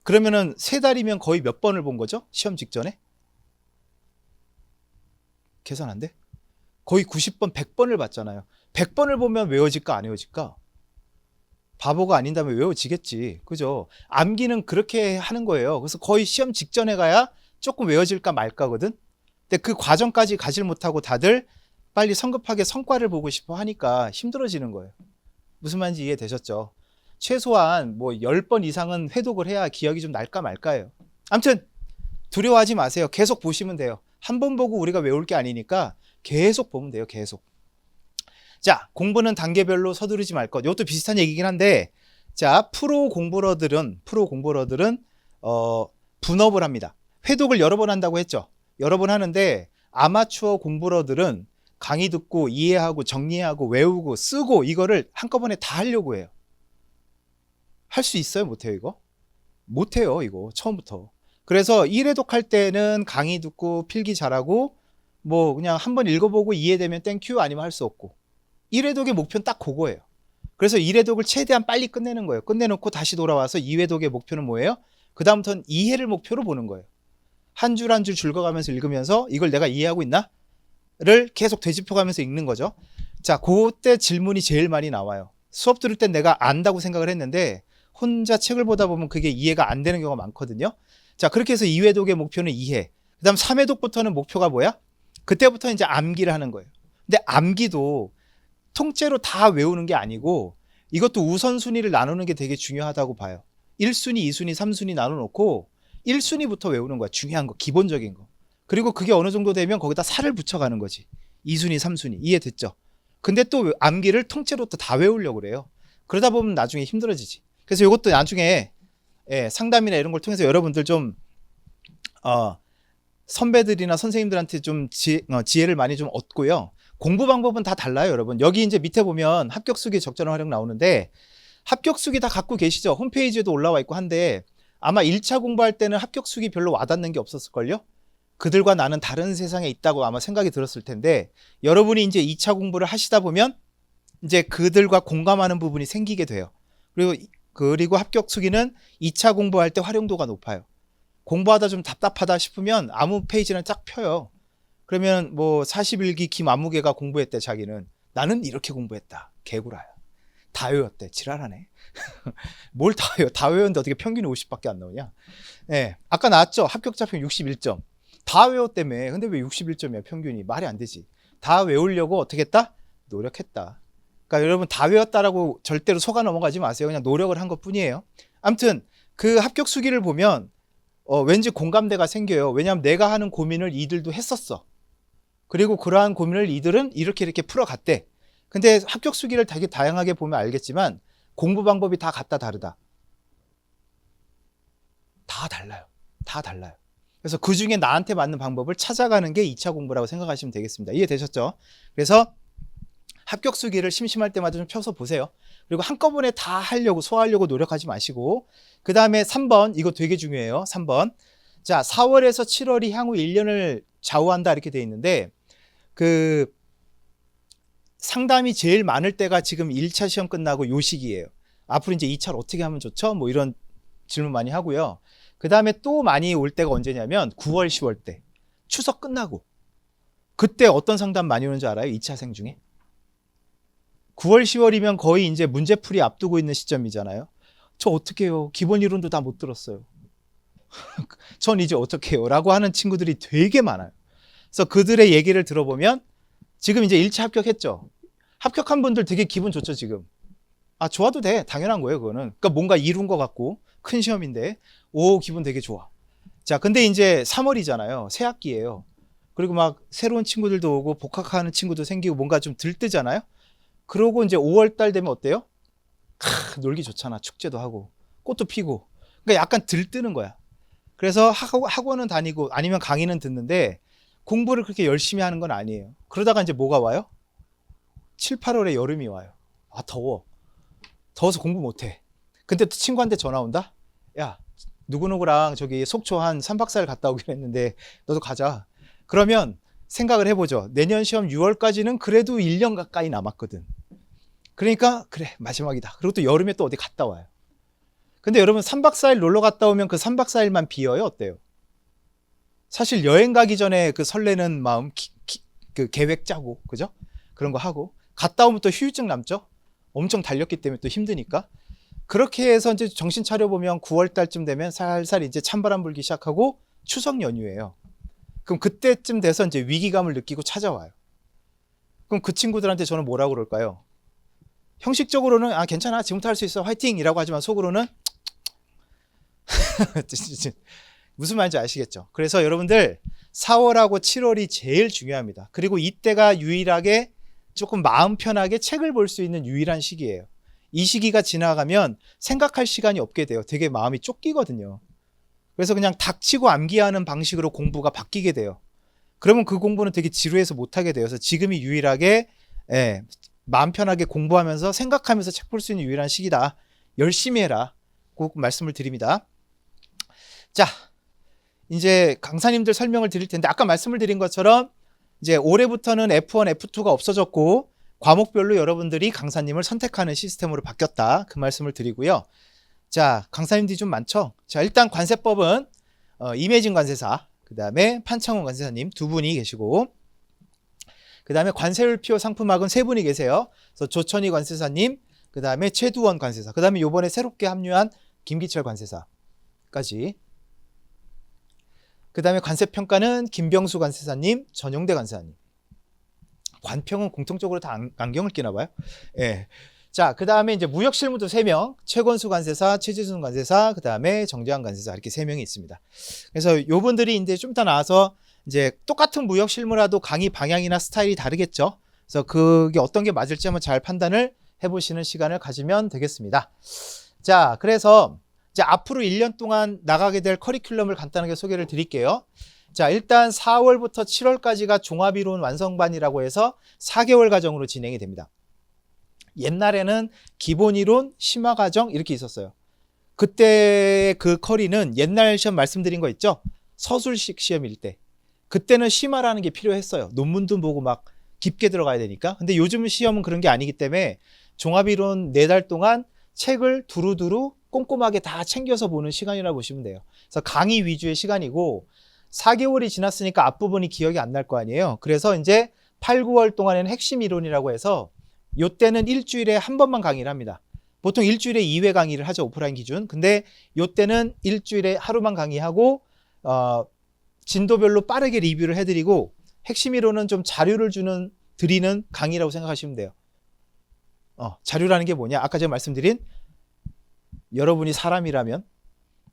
그러면은 3달이면 거의 몇 번을 본 거죠? 시험 직전에? 계산 안 돼? 거의 90번, 100번을 봤잖아요. 100번을 보면 외워질까 안 외워질까? 바보가 아닌다면 외워지겠지. 그죠? 암기는 그렇게 하는 거예요. 그래서 거의 시험 직전에 가야 조금 외워질까 말까거든. 근데 그 과정까지 가질 못하고 다들 빨리 성급하게 성과를 보고 싶어 하니까 힘들어지는 거예요. 무슨 말인지 이해되셨죠? 최소한 뭐 10번 이상은 회독을 해야 기억이 좀 날까 말까예요. 아무튼 두려워하지 마세요. 계속 보시면 돼요. 한 번 보고 우리가 외울 게 아니니까 계속 보면 돼요. 계속. 자, 공부는 단계별로 서두르지 말 것. 이것도 비슷한 얘기긴 한데, 자, 프로 공부러들은 분업을 합니다. 회독을 여러 번 한다고 했죠. 여러 번 하는데 아마추어 공부러들은 강의 듣고 이해하고 정리하고 외우고 쓰고 이거를 한꺼번에 다 하려고 해요. 할 수 있어요? 못해요 이거? 못해요 이거 처음부터. 그래서 1회독 할 때는 강의 듣고 필기 잘하고 뭐 그냥 한번 읽어보고 이해되면 땡큐 아니면 할 수 없고 1회독의 목표는 딱 그거예요. 그래서 1회독을 최대한 빨리 끝내는 거예요. 끝내놓고 다시 돌아와서 2회독의 목표는 뭐예요? 그 다음부터는 2회를 목표로 보는 거예요. 한 줄 한 줄 줄거가면서 읽으면서 이걸 내가 이해하고 있나? 를 계속 되짚어가면서 읽는 거죠. 자, 그때 질문이 제일 많이 나와요. 수업 들을 땐 내가 안다고 생각을 했는데 혼자 책을 보다 보면 그게 이해가 안 되는 경우가 많거든요. 자, 그렇게 해서 2회독의 목표는 이해. 그 다음 3회독부터는 목표가 뭐야? 그때부터 이제 암기를 하는 거예요. 근데 암기도 통째로 다 외우는 게 아니고 이것도 우선순위를 나누는 게 되게 중요하다고 봐요. 1순위, 2순위, 3순위 나눠놓고 1순위부터 외우는 거야. 중요한 거, 기본적인 거. 그리고 그게 어느 정도 되면 거기다 살을 붙여가는 거지. 2순위, 3순위. 이해됐죠? 근데 또 암기를 통째로 또 다 외우려고 그래요. 그러다 보면 나중에 힘들어지지. 그래서 이것도 나중에 상담이나 이런 걸 통해서 여러분들 좀 선배들이나 선생님들한테 좀 지혜를 많이 좀 얻고요. 공부 방법은 다 달라요, 여러분. 여기 이제 밑에 보면 합격수기 적절한 활용 나오는데 합격수기 다 갖고 계시죠? 홈페이지에도 올라와 있고 한데 아마 1차 공부할 때는 합격수기 별로 와닿는 게 없었을걸요? 그들과 나는 다른 세상에 있다고 아마 생각이 들었을 텐데 여러분이 이제 2차 공부를 하시다 보면 이제 그들과 공감하는 부분이 생기게 돼요. 그리고 합격수기는 2차 공부할 때 활용도가 높아요. 공부하다 좀 답답하다 싶으면 아무 페이지는 쫙 펴요. 그러면 뭐 41기 김아무개가 공부했대. 자기는 나는 이렇게 공부했다. 개구라야. 다 외웠대. 지랄하네. 뭘 다 외워? 다 외웠는데 어떻게 평균이 50밖에 안 나오냐? 네, 아까 나왔죠. 합격자평 61점. 다 외웠다며. 근데 왜 61점이야 평균이? 말이 안 되지. 다 외우려고 어떻게 했다? 노력했다. 그러니까 여러분 다 외웠다라고 절대로 속아 넘어가지 마세요. 그냥 노력을 한 것뿐이에요. 아무튼 그 합격 수기를 보면 왠지 공감대가 생겨요. 왜냐하면 내가 하는 고민을 이들도 했었어. 그리고 그러한 고민을 이들은 이렇게 풀어갔대. 근데 합격 수기를 되게 다양하게 보면 알겠지만 공부 방법이 다 각자 다르다. 다 달라요. 다 달라요. 그래서 그 중에 나한테 맞는 방법을 찾아가는 게 2차 공부라고 생각하시면 되겠습니다. 이해되셨죠? 그래서 합격 수기를 심심할 때마다 좀 펴서 보세요. 그리고 한꺼번에 다 하려고 소화하려고 노력하지 마시고 그 다음에 3번 이거 되게 중요해요. 3번 자 4월에서 7월이 향후 1년을 좌우한다 이렇게 돼 있는데 그 상담이 제일 많을 때가 지금 1차 시험 끝나고 요 시기예요. 앞으로 이제 2차를 어떻게 하면 좋죠? 뭐 이런 질문 많이 하고요. 그 다음에 또 많이 올 때가 언제냐면 9월, 10월 때. 추석 끝나고. 그때 어떤 상담 많이 오는 줄 알아요? 2차생 중에? 9월, 10월이면 거의 이제 문제풀이 앞두고 있는 시점이잖아요. 저 어떻게 해요? 기본 이론도 다 못 들었어요. 전 이제 어떻게 해요? 라고 하는 친구들이 되게 많아요. 그래서 그들의 얘기를 들어보면 지금 이제 1차 합격했죠. 합격한 분들 되게 기분 좋죠, 지금. 아, 좋아도 돼. 당연한 거예요, 그거는. 그러니까 뭔가 이룬 것 같고 큰 시험인데 오, 기분 되게 좋아. 자, 근데 이제 3월이잖아요. 새 학기예요. 그리고 막 새로운 친구들도 오고 복학하는 친구도 생기고 뭔가 좀 들뜨잖아요. 그러고 이제 5월 달 되면 어때요? 놀기 좋잖아. 축제도 하고 꽃도 피고. 그러니까 약간 들뜨는 거야. 그래서 학원은 다니고 아니면 강의는 듣는데 공부를 그렇게 열심히 하는 건 아니에요. 그러다가 이제 뭐가 와요? 7, 8월에 여름이 와요. 아, 더워. 더워서 공부 못해. 근데 또 친구한테 전화 온다? 야, 누구누구랑 저기 속초 한 3박 4일 갔다 오기로 했는데 너도 가자. 그러면 생각을 해보죠. 내년 시험 6월까지는 그래도 1년 가까이 남았거든. 그러니까 그래, 마지막이다. 그리고 또 여름에 또 어디 갔다 와요. 근데 여러분 3박 4일 놀러 갔다 오면 그 3박 4일만 비어요? 어때요? 사실 여행 가기 전에 그 설레는 마음, 그 계획 짜고, 그죠? 그런 거 하고 갔다 오면 또 휴유증 남죠? 엄청 달렸기 때문에 또 힘드니까. 그렇게 해서 이제 정신 차려보면 9월 달쯤 되면 살살 이제 찬바람 불기 시작하고 추석 연휴예요. 그럼 그때쯤 돼서 이제 위기감을 느끼고 찾아와요. 그럼 그 친구들한테 저는 뭐라고 그럴까요? 형식적으로는 아, 괜찮아, 지금부터 할 수 있어, 화이팅! 이라고 하지만 속으로는 무슨 말인지 아시겠죠? 그래서 여러분들 4월하고 7월이 제일 중요합니다. 그리고 이때가 유일하게 조금 마음 편하게 책을 볼 수 있는 유일한 시기예요. 이 시기가 지나가면 생각할 시간이 없게 돼요. 되게 마음이 쫓기거든요. 그래서 그냥 닥치고 암기하는 방식으로 공부가 바뀌게 돼요. 그러면 그 공부는 되게 지루해서 못하게 돼요. 그래서 지금이 유일하게 마음 편하게 공부하면서 생각하면서 책 볼 수 있는 유일한 시기다. 열심히 해라. 꼭 말씀을 드립니다. 자, 이제 강사님들 설명을 드릴 텐데 아까 말씀을 드린 것처럼 이제 올해부터는 F1, F2가 없어졌고 과목별로 여러분들이 강사님을 선택하는 시스템으로 바뀌었다. 그 말씀을 드리고요. 자, 강사님들이 좀 많죠? 자, 일단 관세법은 임혜진 관세사, 그 다음에 판창훈 관세사님 두 분이 계시고, 그 다음에 관세율표 상품학은 세 분이 계세요. 그래서 조천희 관세사님, 그 다음에 최두원 관세사, 그 다음에 요번에 새롭게 합류한 김기철 관세사까지. 그 다음에 관세평가는 김병수 관세사님, 전용대 관세사님. 관평은 공통적으로 다 안경을 끼나 봐요. 예. 자, 그 다음에 이제 무역실무도 3명, 최건수 관세사, 최지순 관세사, 그 다음에 정재환 관세사, 이렇게 3명이 있습니다. 그래서 요분들이 이제 좀 더 나와서 이제 똑같은 무역실무라도 강의 방향이나 스타일이 다르겠죠. 그래서 그게 어떤 게 맞을지 한번 잘 판단을 해보시는 시간을 가지면 되겠습니다. 자, 그래서 이제 앞으로 1년 동안 나가게 될 커리큘럼을 간단하게 소개를 드릴게요. 자, 일단 4월부터 7월까지가 종합이론 완성반이라고 해서 4개월 과정으로 진행이 됩니다. 옛날에는 기본이론, 심화과정 이렇게 있었어요. 그때 그 커리는 옛날 시험 말씀드린 거 있죠? 서술식 시험일 때. 그때는 심화라는 게 필요했어요. 논문도 보고 막 깊게 들어가야 되니까. 근데 요즘 시험은 그런 게 아니기 때문에 종합이론 4달 동안 책을 두루두루 꼼꼼하게 다 챙겨서 보는 시간이라고 보시면 돼요. 그래서 강의 위주의 시간이고 4개월이 지났으니까 앞부분이 기억이 안 날 거 아니에요. 그래서 이제 8, 9월 동안에는 핵심 이론이라고 해서 요때는 일주일에 한 번만 강의를 합니다. 보통 일주일에 2회 강의를 하죠. 오프라인 기준. 근데 요때는 일주일에 하루만 강의하고 진도별로 빠르게 리뷰를 해드리고 핵심 이론은 좀 자료를 드리는 강의라고 생각하시면 돼요. 자료라는 게 뭐냐? 아까 제가 말씀드린 여러분이 사람이라면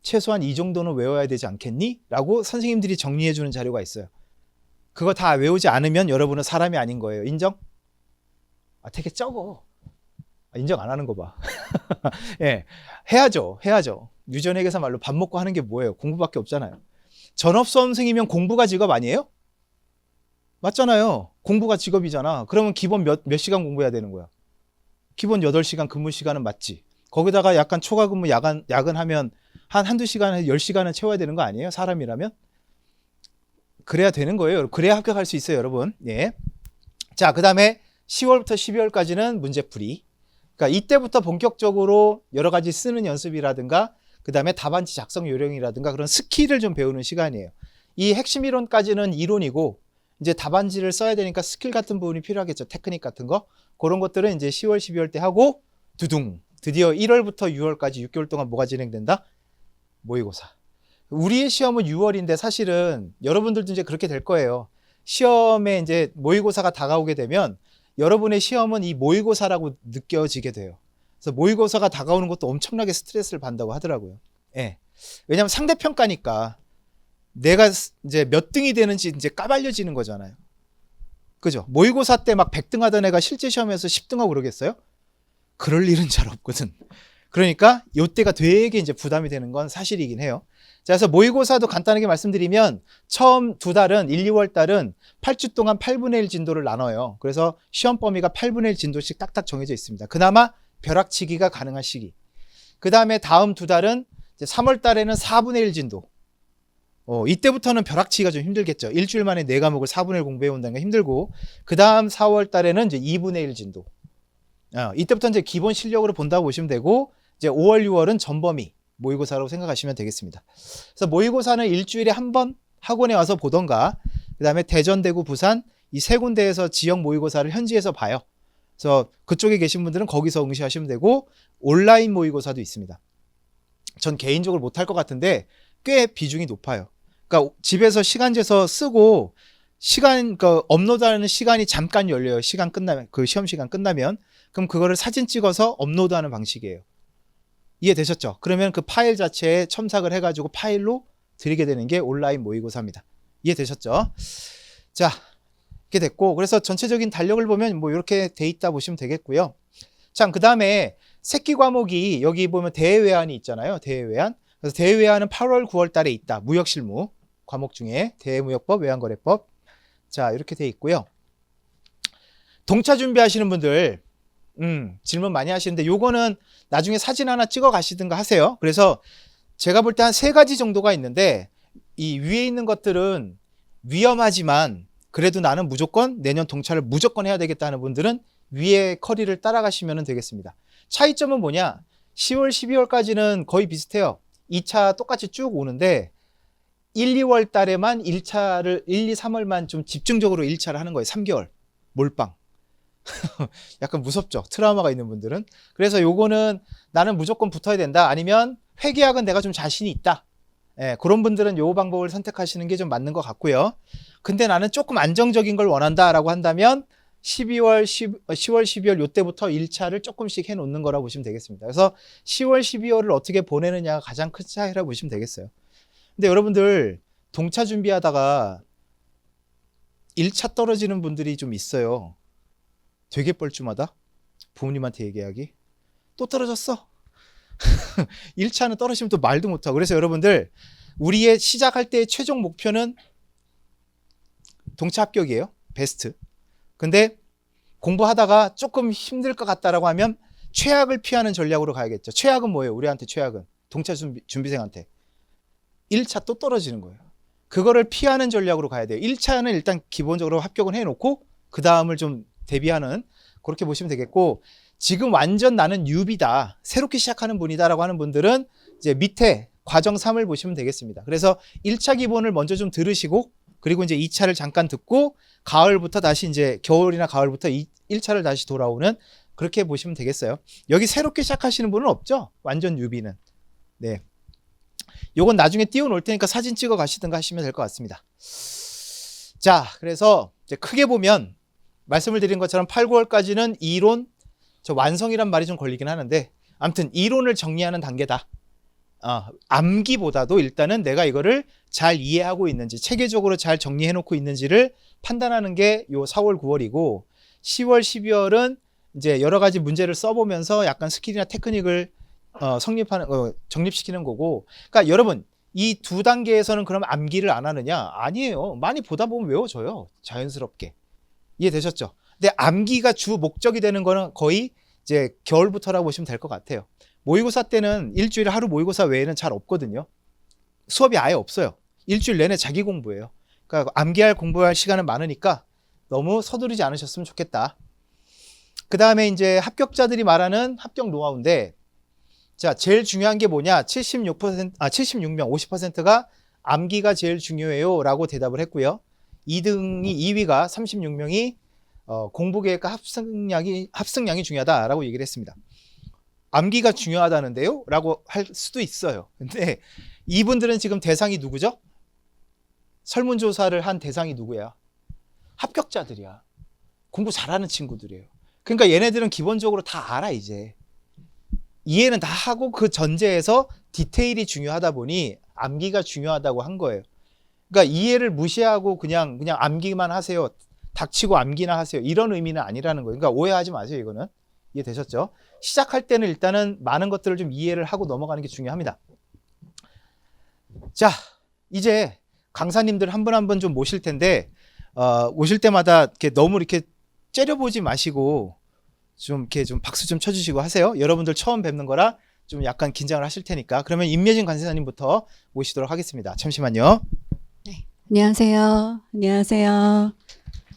최소한 이 정도는 외워야 되지 않겠니? 라고 선생님들이 정리해주는 자료가 있어요. 그거 다 외우지 않으면 여러분은 사람이 아닌 거예요. 인정? 되게 적어. 인정 안 하는 거 봐. 예, 해야죠. 유전에게서 말로 밥 먹고 하는 게 뭐예요? 공부밖에 없잖아요. 전업수험생이면 공부가 직업 아니에요? 맞잖아요. 공부가 직업이잖아. 그러면 기본 몇 시간 공부해야 되는 거야? 기본 8시간 근무 시간은 맞지. 거기다가 약간 초과 근무 야근하면 한두 시간, 10시간은 채워야 되는 거 아니에요? 사람이라면? 그래야 되는 거예요. 그래야 합격할 수 있어요, 여러분. 예. 자, 그 다음에 10월부터 12월까지는 문제풀이. 그러니까 이때부터 본격적으로 여러 가지 쓰는 연습이라든가 그 다음에 답안지 작성 요령이라든가 그런 스킬을 좀 배우는 시간이에요. 이 핵심 이론까지는 이론이고 이제 답안지를 써야 되니까 스킬 같은 부분이 필요하겠죠. 테크닉 같은 거. 그런 것들은 이제 10월, 12월 때 하고 두둥. 드디어 1월부터 6월까지 6개월 동안 뭐가 진행된다? 모의고사. 우리의 시험은 6월인데 사실은 여러분들도 이제 그렇게 될 거예요. 시험에 이제 모의고사가 다가오게 되면 여러분의 시험은 이 모의고사라고 느껴지게 돼요. 그래서 모의고사가 다가오는 것도 엄청나게 스트레스를 받는다고 하더라고요. 예. 왜냐하면 상대평가니까 내가 이제 몇 등이 되는지 이제 까발려지는 거잖아요. 그죠? 모의고사 때 막 100등 하던 애가 실제 시험에서 10등하고 그러겠어요? 그럴 일은 잘 없거든. 그러니까 이때가 되게 이제 부담이 되는 건 사실이긴 해요. 자, 그래서 모의고사도 간단하게 말씀드리면 처음 두 달은 1, 2월 달은 8주 동안 8분의 1 진도를 나눠요. 그래서 시험 범위가 8분의 1 진도씩 딱딱 정해져 있습니다. 그나마 벼락치기가 가능한 시기. 그 다음에 다음 두 달은 이제 3월 달에는 4분의 1 진도. 이때부터는 벼락치기가 좀 힘들겠죠. 일주일 만에 4과목을 4분의 1 공부해 온다는 게 힘들고, 그 다음 4월 달에는 이제 2분의 1 진도. 이때부터 이제 기본 실력으로 본다고 보시면 되고, 이제 5월, 6월은 전범위 모의고사라고 생각하시면 되겠습니다. 그래서 모의고사는 일주일에 한 번 학원에 와서 보던가, 그 다음에 대전, 대구, 부산 이 세 군데에서 지역 모의고사를 현지에서 봐요. 그래서 그쪽에 계신 분들은 거기서 응시하시면 되고, 온라인 모의고사도 있습니다. 전 개인적으로 못할 것 같은데 꽤 비중이 높아요. 그러니까 집에서 시간 재서 쓰고 업로드하는 시간이 잠깐 열려요. 시간 끝나면, 그 시험 시간 끝나면. 그럼 그거를 사진 찍어서 업로드하는 방식이에요. 이해되셨죠? 그러면 그 파일 자체에 첨삭을 해가지고 파일로 드리게 되는 게 온라인 모의고사입니다. 이해되셨죠? 자, 이렇게 됐고, 그래서 전체적인 달력을 보면 뭐 이렇게 돼 있다 보시면 되겠고요. 자, 그 다음에 새끼 과목이 여기 보면 대외외환이 있잖아요. 대외외환. 그래서 대외외환은 8월, 9월 달에 있다. 무역실무 과목 중에 대무역법, 외환거래법. 자, 이렇게 돼 있고요. 동차 준비하시는 분들 질문 많이 하시는데 요거는 나중에 사진 하나 찍어 가시든가 하세요. 그래서 제가 볼 때 한 3가지 정도가 있는데 이 위에 있는 것들은 위험하지만 그래도 나는 무조건 내년 동차를 무조건 해야 되겠다 하는 분들은 위에 커리를 따라가시면 되겠습니다. 차이점은 뭐냐? 10월, 12월까지는 거의 비슷해요. 2차 똑같이 쭉 오는데 1, 2월 달에만 1차를 1, 2, 3월만 좀 집중적으로 1차를 하는 거예요. 3개월 몰빵. 약간 무섭죠. 트라우마가 있는 분들은. 그래서 요거는 나는 무조건 붙어야 된다. 아니면 회계학은 내가 좀 자신이 있다. 그런 분들은 요 방법을 선택하시는 게 좀 맞는 것 같고요. 근데 나는 조금 안정적인 걸 원한다라고 한다면 10월, 12월 요때부터 1차를 조금씩 해놓는 거라고 보시면 되겠습니다. 그래서 10월, 12월을 어떻게 보내느냐가 가장 큰 차이라고 보시면 되겠어요. 근데 여러분들 동차 준비하다가 1차 떨어지는 분들이 좀 있어요. 되게 뻘쭘하다. 부모님한테 얘기하기. 또 떨어졌어. 1차는 떨어지면 또 말도 못하고. 그래서 여러분들 우리의 시작할 때의 최종 목표는 동차 합격이에요. 베스트. 근데 공부하다가 조금 힘들 것 같다라고 하면 최악을 피하는 전략으로 가야겠죠. 최악은 뭐예요? 우리한테 최악은. 동차 준비생한테. 1차 또 떨어지는 거예요. 그거를 피하는 전략으로 가야 돼요. 1차는 일단 기본적으로 합격을 해놓고 그 다음을 좀 대비하는, 그렇게 보시면 되겠고, 지금 완전 나는 뉴비다, 새롭게 시작하는 분이다라고 하는 분들은 이제 밑에 과정 3을 보시면 되겠습니다. 그래서 1차 기본을 먼저 좀 들으시고, 그리고 이제 2차를 잠깐 듣고 가을부터 다시 이제 겨울이나 가을부터 1차를 다시 돌아오는, 그렇게 보시면 되겠어요. 여기 새롭게 시작하시는 분은 없죠? 완전 뉴비는. 네. 요건 나중에 띄워놓을 테니까 사진 찍어 가시든가 하시면 될 것 같습니다. 자, 그래서 이제 크게 보면 말씀을 드린 것처럼 8, 9월까지는 이론, 저 완성이란 말이 좀 걸리긴 하는데 아무튼 이론을 정리하는 단계다. 암기보다도 일단은 내가 이거를 잘 이해하고 있는지, 체계적으로 잘 정리해 놓고 있는지를 판단하는 게 요 4월, 9월이고, 10월, 12월은 이제 여러 가지 문제를 써보면서 약간 스킬이나 테크닉을 정립시키는 거고. 그러니까 여러분 이 두 단계에서는 그럼 암기를 안 하느냐? 아니에요. 많이 보다 보면 외워져요. 자연스럽게. 이해되셨죠? 근데 암기가 주 목적이 되는 거는 거의 이제 겨울부터라고 보시면 될 것 같아요. 모의고사 때는 일주일에 하루 모의고사 외에는 잘 없거든요. 수업이 아예 없어요. 일주일 내내 자기 공부예요. 그러니까 암기할 공부할 시간은 많으니까 너무 서두르지 않으셨으면 좋겠다. 그 다음에 이제 합격자들이 말하는 합격 노하우인데, 자, 제일 중요한 게 뭐냐? 76명, 50%가 암기가 제일 중요해요 라고 대답을 했고요. 2위가 36명이 공부계획과 합승량이 중요하다라고 얘기를 했습니다. 암기가 중요하다는데요? 라고 할 수도 있어요. 근데 이분들은 지금 대상이 누구죠? 설문조사를 한 대상이 누구야? 합격자들이야. 공부 잘하는 친구들이에요. 그러니까 얘네들은 기본적으로 다 알아, 이제. 이해는 다 하고 그 전제에서 디테일이 중요하다 보니 암기가 중요하다고 한 거예요. 그러니까 이해를 무시하고 그냥 암기만 하세요. 닥치고 암기나 하세요. 이런 의미는 아니라는 거예요. 그러니까 오해하지 마세요, 이거는. 이해되셨죠? 시작할 때는 일단은 많은 것들을 좀 이해를 하고 넘어가는 게 중요합니다. 자, 이제 강사님들 한 분 한 분 좀 모실 텐데, 오실 때마다 이렇게 너무 이렇게 째려보지 마시고 좀 이렇게 좀 박수 좀 쳐주시고 하세요. 여러분들 처음 뵙는 거라 좀 약간 긴장을 하실 테니까. 그러면 임예진 간사님부터 모시도록 하겠습니다. 잠시만요. 네. 안녕하세요. 안녕하세요.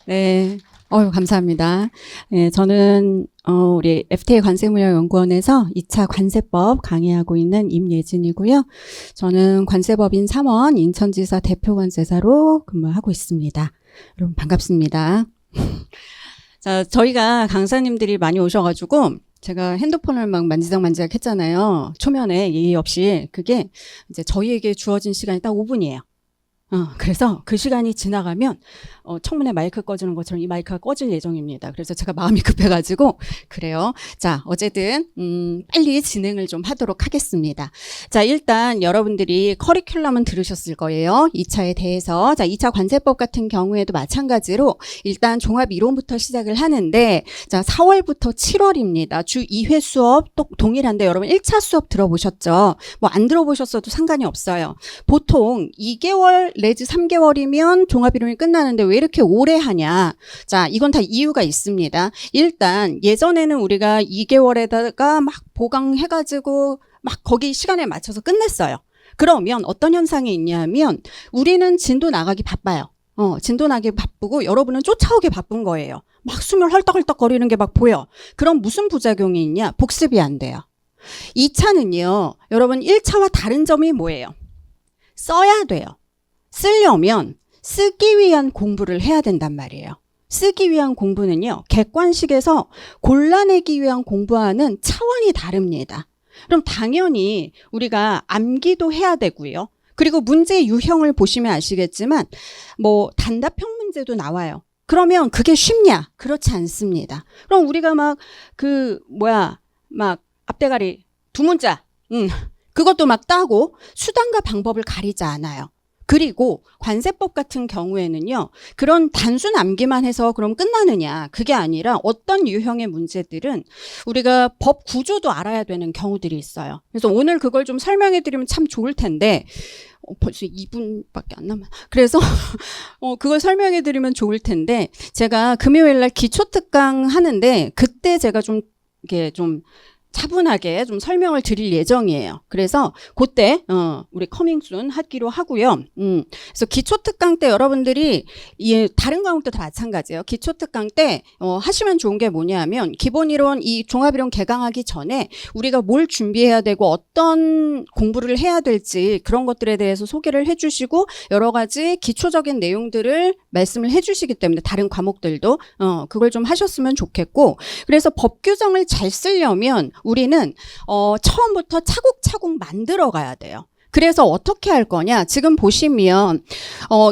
네. 감사합니다. 네, 저는 우리 FTA 관세무역연구원에서 2차 관세법 강의하고 있는 임예진이고요. 저는 관세법인 3원 인천지사 대표관세사로 근무하고 있습니다. 여러분 반갑습니다. 자, 저희가 강사님들이 많이 오셔가지고 제가 핸드폰을 막 만지작만지작 했잖아요. 초면에 예의 없이. 그게 이제 저희에게 주어진 시간이 딱 5분이에요. 그래서 그 시간이 지나가면 청문회 마이크 꺼주는 것처럼 이 마이크가 꺼질 예정입니다. 그래서 제가 마음이 급해가지고 그래요. 자, 어쨌든 빨리 진행을 좀 하도록 하겠습니다. 자, 일단 여러분들이 커리큘럼은 들으셨을 거예요. 2차에 대해서. 자, 2차 관세법 같은 경우에도 마찬가지로 일단 종합 이론부터 시작을 하는데, 자, 4월부터 7월입니다. 주 2회 수업 또 동일한데 여러분 1차 수업 들어보셨죠? 뭐 안 들어보셨어도 상관이 없어요. 보통 2개월 내지 3개월이면 종합이론이 끝나는데 왜 이렇게 오래 하냐? 자, 이건 다 이유가 있습니다. 일단 예전에는 우리가 2개월에다가 막 보강해가지고 막 거기 시간에 맞춰서 끝냈어요. 그러면 어떤 현상이 있냐면 우리는 진도 나가기 바빠요. 진도 나기 바쁘고 여러분은 쫓아오기 바쁜 거예요. 막 숨을 헐떡헐떡 거리는 게 막 보여. 그럼 무슨 부작용이 있냐? 복습이 안 돼요. 2차는요, 여러분 1차와 다른 점이 뭐예요? 써야 돼요. 쓰려면 쓰기 위한 공부를 해야 된단 말이에요. 쓰기 위한 공부는요, 객관식에서 골라내기 위한 공부와는 차원이 다릅니다. 그럼 당연히 우리가 암기도 해야 되고요. 그리고 문제 유형을 보시면 아시겠지만 뭐 단답형 문제도 나와요. 그러면 그게 쉽냐? 그렇지 않습니다. 그럼 우리가 막 막 앞대가리 두 문자 그것도 막 따고 수단과 방법을 가리지 않아요. 그리고 관세법 같은 경우에는요, 그런 단순 암기만 해서 그럼 끝나느냐, 그게 아니라 어떤 유형의 문제들은 우리가 법 구조도 알아야 되는 경우들이 있어요. 그래서 오늘 그걸 좀 설명해 드리면 참 좋을 텐데 벌써 2분밖에 안 남아. 그래서 그걸 설명해 드리면 좋을 텐데, 제가 금요일 날 기초특강 하는데 그때 제가 좀 이게 좀 차분하게 좀 설명을 드릴 예정이에요. 그래서 그때 우리 커밍순 하기로 하고요. 그래서 기초특강 때 여러분들이 다른 과목도 다 마찬가지예요. 기초특강 때 하시면 좋은 게 뭐냐면 기본이론 이 종합이론 개강하기 전에 우리가 뭘 준비해야 되고 어떤 공부를 해야 될지 그런 것들에 대해서 소개를 해주시고 여러 가지 기초적인 내용들을 말씀을 해주시기 때문에 다른 과목들도 그걸 좀 하셨으면 좋겠고, 그래서 법 규정을 잘 쓰려면 우리는 처음부터 차곡차곡 만들어 가야 돼요. 그래서 어떻게 할 거냐? 지금 보시면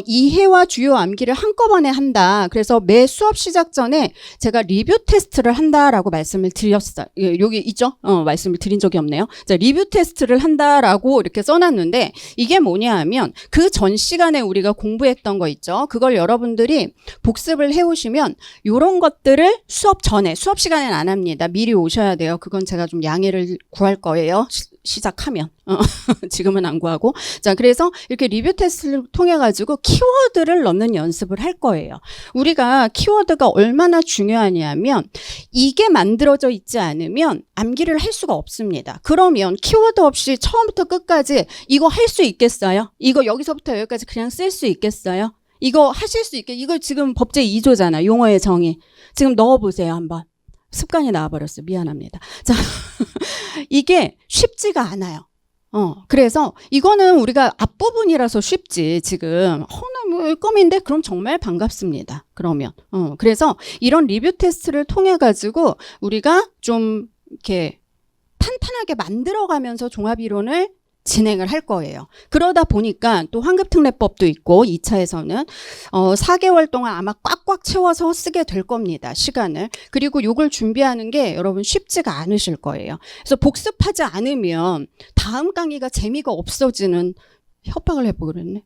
이해와 주요 암기를 한꺼번에 한다. 그래서 매 수업 시작 전에 제가 리뷰 테스트를 한다라고 말씀을 드렸어요. 여기 있죠? 말씀을 드린 적이 없네요. 자, 리뷰 테스트를 한다라고 이렇게 써놨는데 이게 뭐냐 하면 그 전 시간에 우리가 공부했던 거 있죠? 그걸 여러분들이 복습을 해오시면 이런 것들을 수업 전에, 수업 시간에는 안 합니다. 미리 오셔야 돼요. 그건 제가 좀 양해를 구할 거예요. 시작하면. 지금은 안 구하고. 자, 그래서 이렇게 리뷰 테스트를 통해 가지고 키워드를 넣는 연습을 할 거예요. 우리가 키워드가 얼마나 중요하냐면 이게 만들어져 있지 않으면 암기를 할 수가 없습니다. 그러면 키워드 없이 처음부터 끝까지 이거 할 수 있겠어요? 이거 여기서부터 여기까지 그냥 쓸 수 있겠어요? 이거 하실 수 이거 지금 법제 2조잖아. 용어의 정의. 지금 넣어보세요, 한번. 습관이 나와버렸어요. 미안합니다. 자, 이게 쉽지가 않아요. 그래서 이거는 우리가 앞부분이라서 쉽지, 지금. 나 뭐 껌인데? 그럼 정말 반갑습니다. 그러면. 그래서 이런 리뷰 테스트를 통해가지고 우리가 좀 이렇게 탄탄하게 만들어가면서 종합 이론을 진행을 할 거예요. 그러다 보니까 또 환급특례법도 있고 2차에서는 4개월 동안 아마 꽉꽉 채워서 쓰게 될 겁니다. 시간을. 그리고 요걸 준비하는 게 여러분 쉽지가 않으실 거예요. 그래서 복습하지 않으면 다음 강의가 재미가 없어지는, 협박을 해보고 그랬네.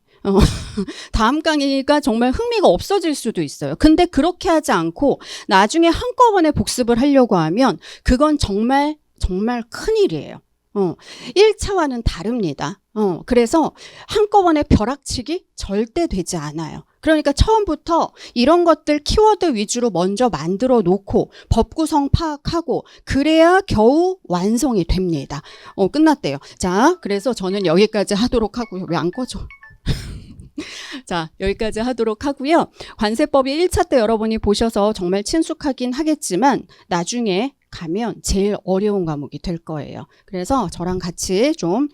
다음 강의가 정말 흥미가 없어질 수도 있어요. 근데 그렇게 하지 않고 나중에 한꺼번에 복습을 하려고 하면 그건 정말 큰일이에요. 1차와는 다릅니다. 그래서 한꺼번에 벼락치기 절대 되지 않아요. 그러니까 처음부터 이런 것들 키워드 위주로 먼저 만들어 놓고 법 구성 파악하고 그래야 겨우 완성이 됩니다. 끝났대요. 자, 그래서 저는 여기까지 하도록 하고요. 왜 안 꺼져? 자, 여기까지 하도록 하고요. 관세법이 1차 때 여러분이 보셔서 정말 친숙하긴 하겠지만 나중에 가면 제일 어려운 과목이 될 거예요. 그래서 저랑 같이 좀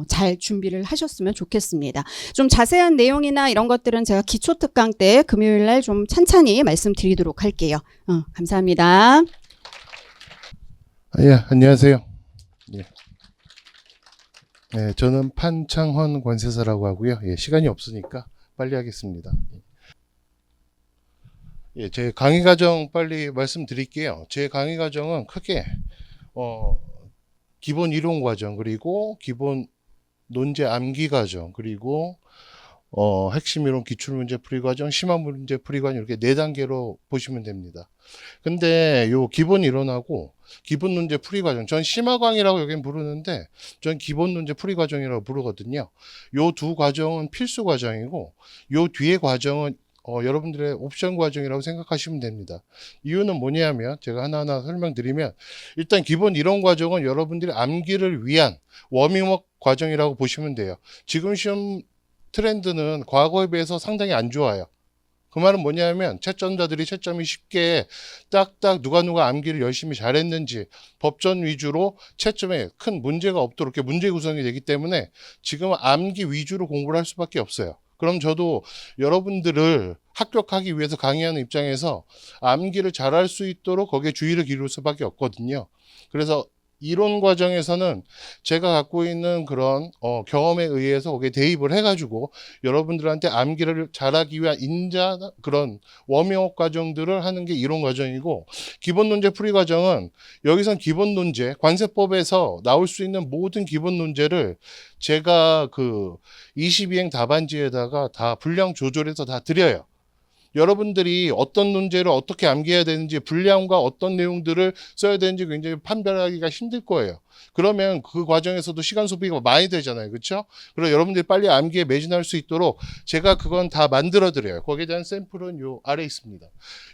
잘 준비를 하셨으면 좋겠습니다. 좀 자세한 내용이나 이런 것들은 제가 기초특강 때 금요일 날 좀 찬찬히 말씀드리도록 할게요. 감사합니다. 예, 안녕하세요. 예. 네, 저는 판창헌 관세사라고 하고요. 예, 시간이 없으니까 빨리 하겠습니다. 예, 제 강의 과정 빨리 말씀드릴게요. 제 강의 과정은 크게 기본 이론 과정, 그리고 기본 논제 암기 과정, 그리고 핵심 이론 기출문제 풀이 과정, 심화 문제 풀이 과정, 이렇게 4단계로 보시면 됩니다. 근데 요 기본 이론하고 기본 논제 풀이 과정, 전 심화강이라고 여긴 부르는데 전 기본 논제 풀이 과정이라고 부르거든요. 요 두 과정은 필수 과정이고 요 뒤에 과정은 여러분들의 옵션 과정이라고 생각하시면 됩니다. 이유는 뭐냐면 제가 하나하나 설명드리면, 일단 기본 이론 과정은 여러분들이 암기를 위한 워밍업 과정이라고 보시면 돼요. 지금 시험 트렌드는 과거에 비해서 상당히 안 좋아요. 그 말은 뭐냐면 채점자들이 채점이 쉽게 딱딱 누가 암기를 열심히 잘했는지 법전 위주로 채점에 큰 문제가 없도록 이렇게 문제 구성이 되기 때문에 지금은 암기 위주로 공부를 할 수밖에 없어요. 그럼 저도 여러분들을 합격하기 위해서 강의하는 입장에서 암기를 잘할 수 있도록 거기에 주의를 기울일 수밖에 없거든요. 그래서 이론 과정에서는 제가 갖고 있는 그런 경험에 의해서 거기에 대입을 해가지고 여러분들한테 암기를 잘하기 위한 그런 워밍업 과정들을 하는 게 이론 과정이고, 기본 논제 풀이 과정은 여기선 기본 논제, 관세법에서 나올 수 있는 모든 기본 논제를 제가 그 22행 답안지에다가 다 분량 조절해서 다 드려요. 여러분들이 어떤 논제를 어떻게 암기해야 되는지, 분량과 어떤 내용들을 써야 되는지 굉장히 판별하기가 힘들 거예요. 그러면 그 과정에서도 시간 소비가 많이 되잖아요. 그렇죠? 그래서 여러분들이 빨리 암기에 매진할 수 있도록 제가 그건 다 만들어 드려요. 거기에 대한 샘플은 요 아래 있습니다.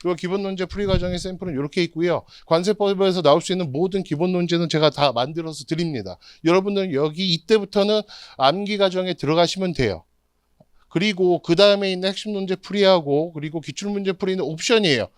요 기본 논제 풀이 과정의 샘플은 이렇게 있고요. 관세법에서 나올 수 있는 모든 기본 논제는 제가 다 만들어서 드립니다. 여러분들은 여기 이때부터는 암기 과정에 들어가시면 돼요. 그리고 그 다음에 있는 핵심 논제 풀이하고 그리고 기출문제 풀이는 옵션이에요.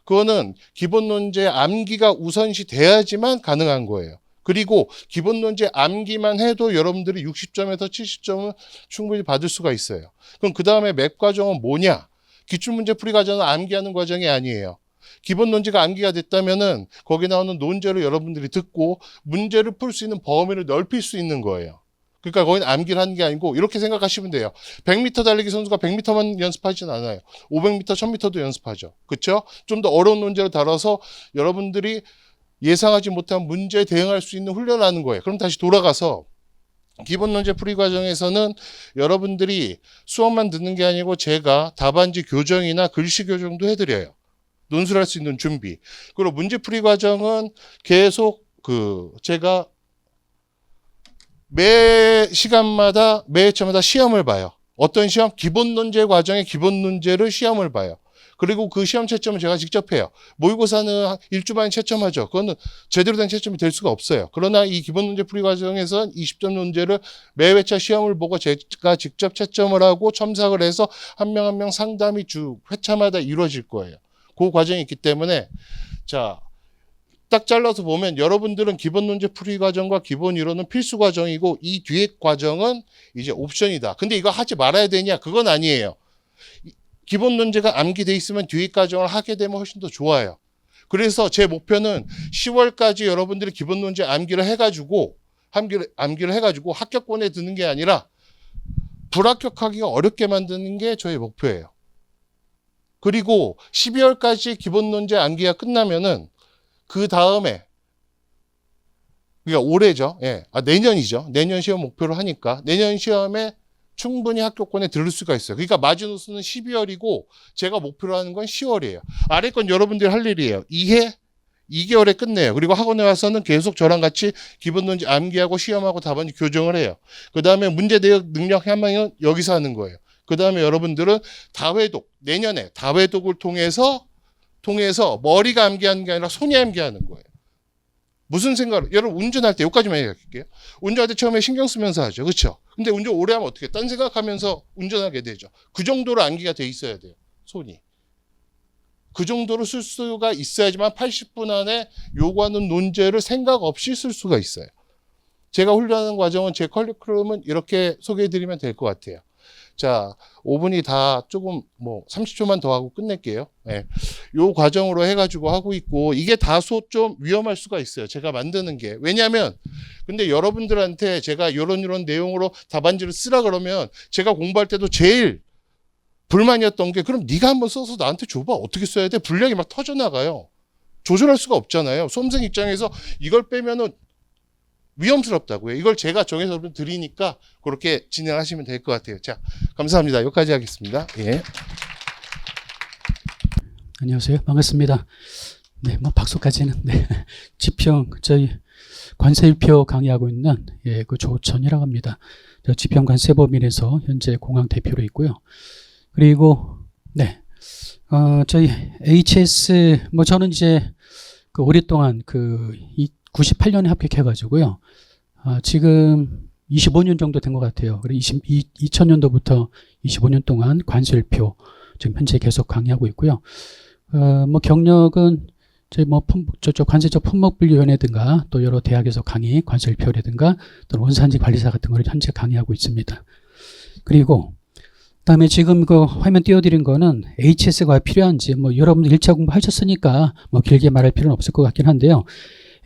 그거는 기본 논제 암기가 우선시 돼야지만 가능한 거예요. 그리고 기본 논제 암기만 해도 여러분들이 60점에서 70점은 충분히 받을 수가 있어요. 그럼 그 다음에 맵 과정은 뭐냐? 기출문제 풀이 과정은 암기하는 과정이 아니에요. 기본 논제가 암기가 됐다면은 거기 나오는 논제를 여러분들이 듣고 문제를 풀 수 있는 범위를 넓힐 수 있는 거예요. 그러니까 거기는 암기를 하는 게 아니고 이렇게 생각하시면 돼요. 100m 달리기 선수가 100m만 연습하진 않아요. 500m, 1000m도 연습하죠. 그렇죠? 좀 더 어려운 논제를 다뤄서 여러분들이 예상하지 못한 문제에 대응할 수 있는 훈련을 하는 거예요. 그럼 다시 돌아가서 기본 논제 풀이 과정에서는 여러분들이 수업만 듣는 게 아니고 제가 답안지 교정이나 글씨 교정도 해드려요. 논술할 수 있는 준비. 그리고 문제 풀이 과정은 계속 제가 매 시간마다 매 회차마다 시험을 봐요. 어떤 시험? 기본 논제 과정의 기본 문제를 시험을 봐요. 그리고 그 시험 채점을 제가 직접 해요. 모의고사는 일주 만에 채점하죠. 그거는 제대로 된 채점이 될 수가 없어요. 그러나 이 기본 문제 풀이 과정에서는 20점 논제를 매 회차 시험을 보고 제가 직접 채점을 하고 첨삭을 해서 한 명 상담이 주 회차마다 이루어질 거예요. 그 과정이 있기 때문에 자, 딱 잘라서 보면 여러분들은 기본 논제 풀이 과정과 기본 이론은 필수 과정이고 이 뒤에 과정은 이제 옵션이다. 근데 이거 하지 말아야 되냐? 그건 아니에요. 기본 논제가 암기돼 있으면 뒤에 과정을 하게 되면 훨씬 더 좋아요. 그래서 제 목표는 10월까지 여러분들이 기본 논제 암기를 해가지고 합격권에 드는 게 아니라 불합격하기가 어렵게 만드는 게 저의 목표예요. 그리고 12월까지 기본 논제 암기가 끝나면은 그 다음에 그러니까 올해죠. 예. 내년이죠. 내년 시험 목표로 하니까 내년 시험에 충분히 합격권에 들을 수가 있어요. 그러니까 마지노선은 12월이고 제가 목표로 하는 건 10월이에요. 아래 건 여러분들이 할 일이에요. 2개월에 끝내요. 그리고 학원에 와서는 계속 저랑 같이 기본 논제 암기하고 시험하고 답안지 교정을 해요. 그 다음에 문제 대역 능력 향방은 여기서 하는 거예요. 그 다음에 여러분들은 다회독, 내년에 다회독을 통해서 머리가 암기하는 게 아니라 손이 암기하는 거예요. 무슨 생각으로? 여러분 운전할 때 여기까지만 얘기할게요. 운전할 때 처음에 신경 쓰면서 하죠. 그렇죠? 근데 운전 오래 하면 어떻게? 딴 생각하면서 운전하게 되죠. 그 정도로 암기가 돼 있어야 돼요. 손이. 그 정도로 쓸 수가 있어야지만 80분 안에 요구하는 논제를 생각 없이 쓸 수가 있어요. 제가 훈련하는 과정은 제 커리큘럼은 이렇게 소개해드리면 될 것 같아요. 자, 5분이 다 조금 30초만 더 하고 끝낼게요. 예. 요 과정으로 해가지고 하고 있고 이게 다소 좀 위험할 수가 있어요. 제가 만드는 게. 왜냐하면 근데 여러분들한테 제가 이런 내용으로 답안지를 쓰라 그러면 제가 공부할 때도 제일 불만이었던 게 그럼 네가 한번 써서 나한테 줘봐. 어떻게 써야 돼? 분량이 막 터져나가요. 조절할 수가 없잖아요. 수험생 입장에서 이걸 빼면은 위험스럽다고요. 이걸 제가 정해서 드리니까 그렇게 진행하시면 될 것 같아요. 자, 감사합니다. 여기까지 하겠습니다. 예. 안녕하세요. 반갑습니다. 네, 박수까지는. 네. 지평, 저희 관세일표 강의하고 있는, 그 조천이라고 합니다. 저 지평 관세법인에서 현재 공항 대표로 있고요. 그리고, 네. 저희 HS, 저는 이제 그 오랫동안 98년에 합격해가지고요. 지금 25년 정도 된 것 같아요. 2000년도부터 25년 동안 관세일표 지금 현재 계속 강의하고 있고요. 경력은 저희 저쪽 관세적 품목분류위원회든가 또 여러 대학에서 강의, 관세일표라든가 또 원산지 관리사 같은 걸 현재 강의하고 있습니다. 그리고 그다음에 지금 그 화면 띄워드린 거는 HS가 필요한지 여러분들 1차 공부하셨으니까 길게 말할 필요는 없을 것 같긴 한데요.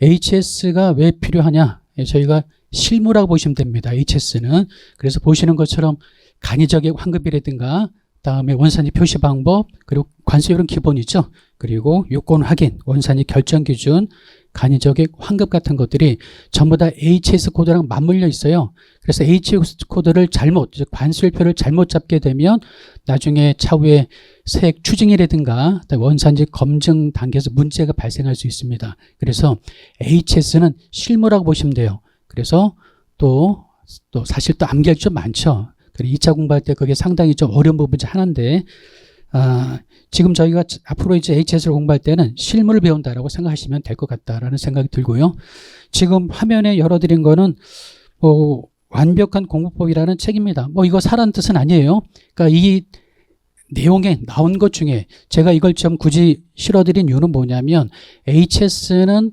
HS가 왜 필요하냐? 저희가 실무라고 보시면 됩니다. HS는. 그래서 보시는 것처럼 간이적액 환급이라든가 다음에 원산지 표시 방법 그리고 관세율은 기본이죠. 그리고 요건 확인, 원산지 결정 기준, 간이적액 환급 같은 것들이 전부 다 HS 코드랑 맞물려 있어요. 그래서 HS 코드를 즉 관세율표를 잘못 잡게 되면 나중에 차후에 세액 추징이라든가 원산지 검증 단계에서 문제가 발생할 수 있습니다. 그래서 HS는 실무라고 보시면 돼요. 그래서 또 사실 또 암기할 게 좀 많죠. 그리고 2차 공부할 때 그게 상당히 좀 어려운 부분 중 하나인데 지금 저희가 앞으로 이제 HS를 공부할 때는 실무를 배운다라고 생각하시면 될 것 같다라는 생각이 들고요. 지금 화면에 열어드린 거는 완벽한 공부법이라는 책입니다. 이거 사라는 뜻은 아니에요. 그러니까 이 내용에 나온 것 중에 제가 이걸 좀 굳이 실어드린 이유는 뭐냐면 HS는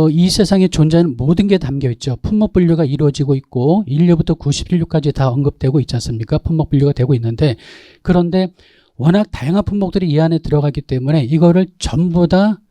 이 세상에 존재하는 모든 게 담겨 있죠. 품목 분류가 이루어지고 있고 1류부터 91류까지 다 언급되고 있지 않습니까? 품목 분류가 되고 있는데 그런데 워낙 다양한 품목들이 이 안에 들어가기 때문에 이거를 전부 다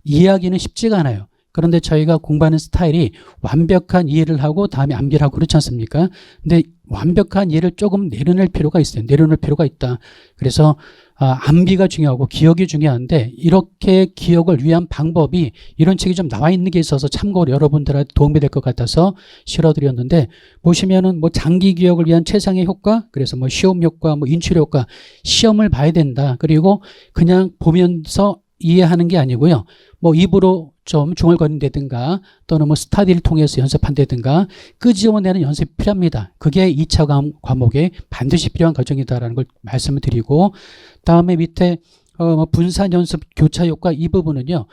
이해하기는 쉽지가 않아요. 그런데 저희가 공부하는 스타일이 완벽한 이해를 하고 다음에 암기를 하고 그렇지 않습니까? 근데 완벽한 이해를 조금 내려낼 필요가 있어요. 내려놓을 필요가 있다. 그래서 암기가 중요하고 기억이 중요한데 이렇게 기억을 위한 방법이 이런 책이 좀 나와 있는 게 있어서 참고로 여러분들한테 도움이 될 것 같아서 실어드렸는데 보시면은 장기 기억을 위한 최상의 효과 그래서 시험 효과 인출 효과 시험을 봐야 된다. 그리고 그냥 보면서 이해하는 게 아니고요. 입으로 좀 중얼거린다든가 또는 스타디를 통해서 연습한다든가 끄집어내는 연습이 필요합니다. 그게 2차 과목에 반드시 필요한 과정이다라는 걸 말씀을 드리고 다음에 밑에 분산 연습 교차 효과 이 부분은요.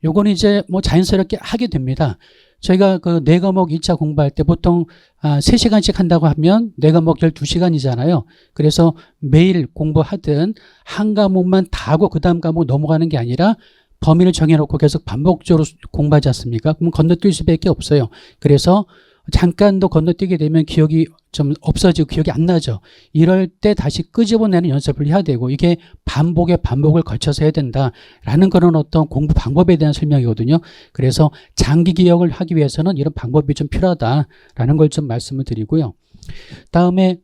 요거는 이제 자연스럽게 하게 됩니다. 저희가 그 4과목 2차 공부할 때 보통 3시간씩 한다고 하면 4과목 12시간이잖아요. 그래서 매일 공부하든 한 과목만 다 하고 그 다음 과목 넘어가는 게 아니라 범위를 정해놓고 계속 반복적으로 공부하지 않습니까? 그럼 건너뛸 수밖에 없어요. 그래서 잠깐도 건너뛰게 되면 기억이 좀 없어지고 기억이 안 나죠. 이럴 때 다시 끄집어내는 연습을 해야 되고 이게 반복에 반복을 거쳐서 해야 된다라는 그런 어떤 공부 방법에 대한 설명이거든요. 그래서 장기 기억을 하기 위해서는 이런 방법이 좀 필요하다라는 걸 좀 말씀을 드리고요. 다음에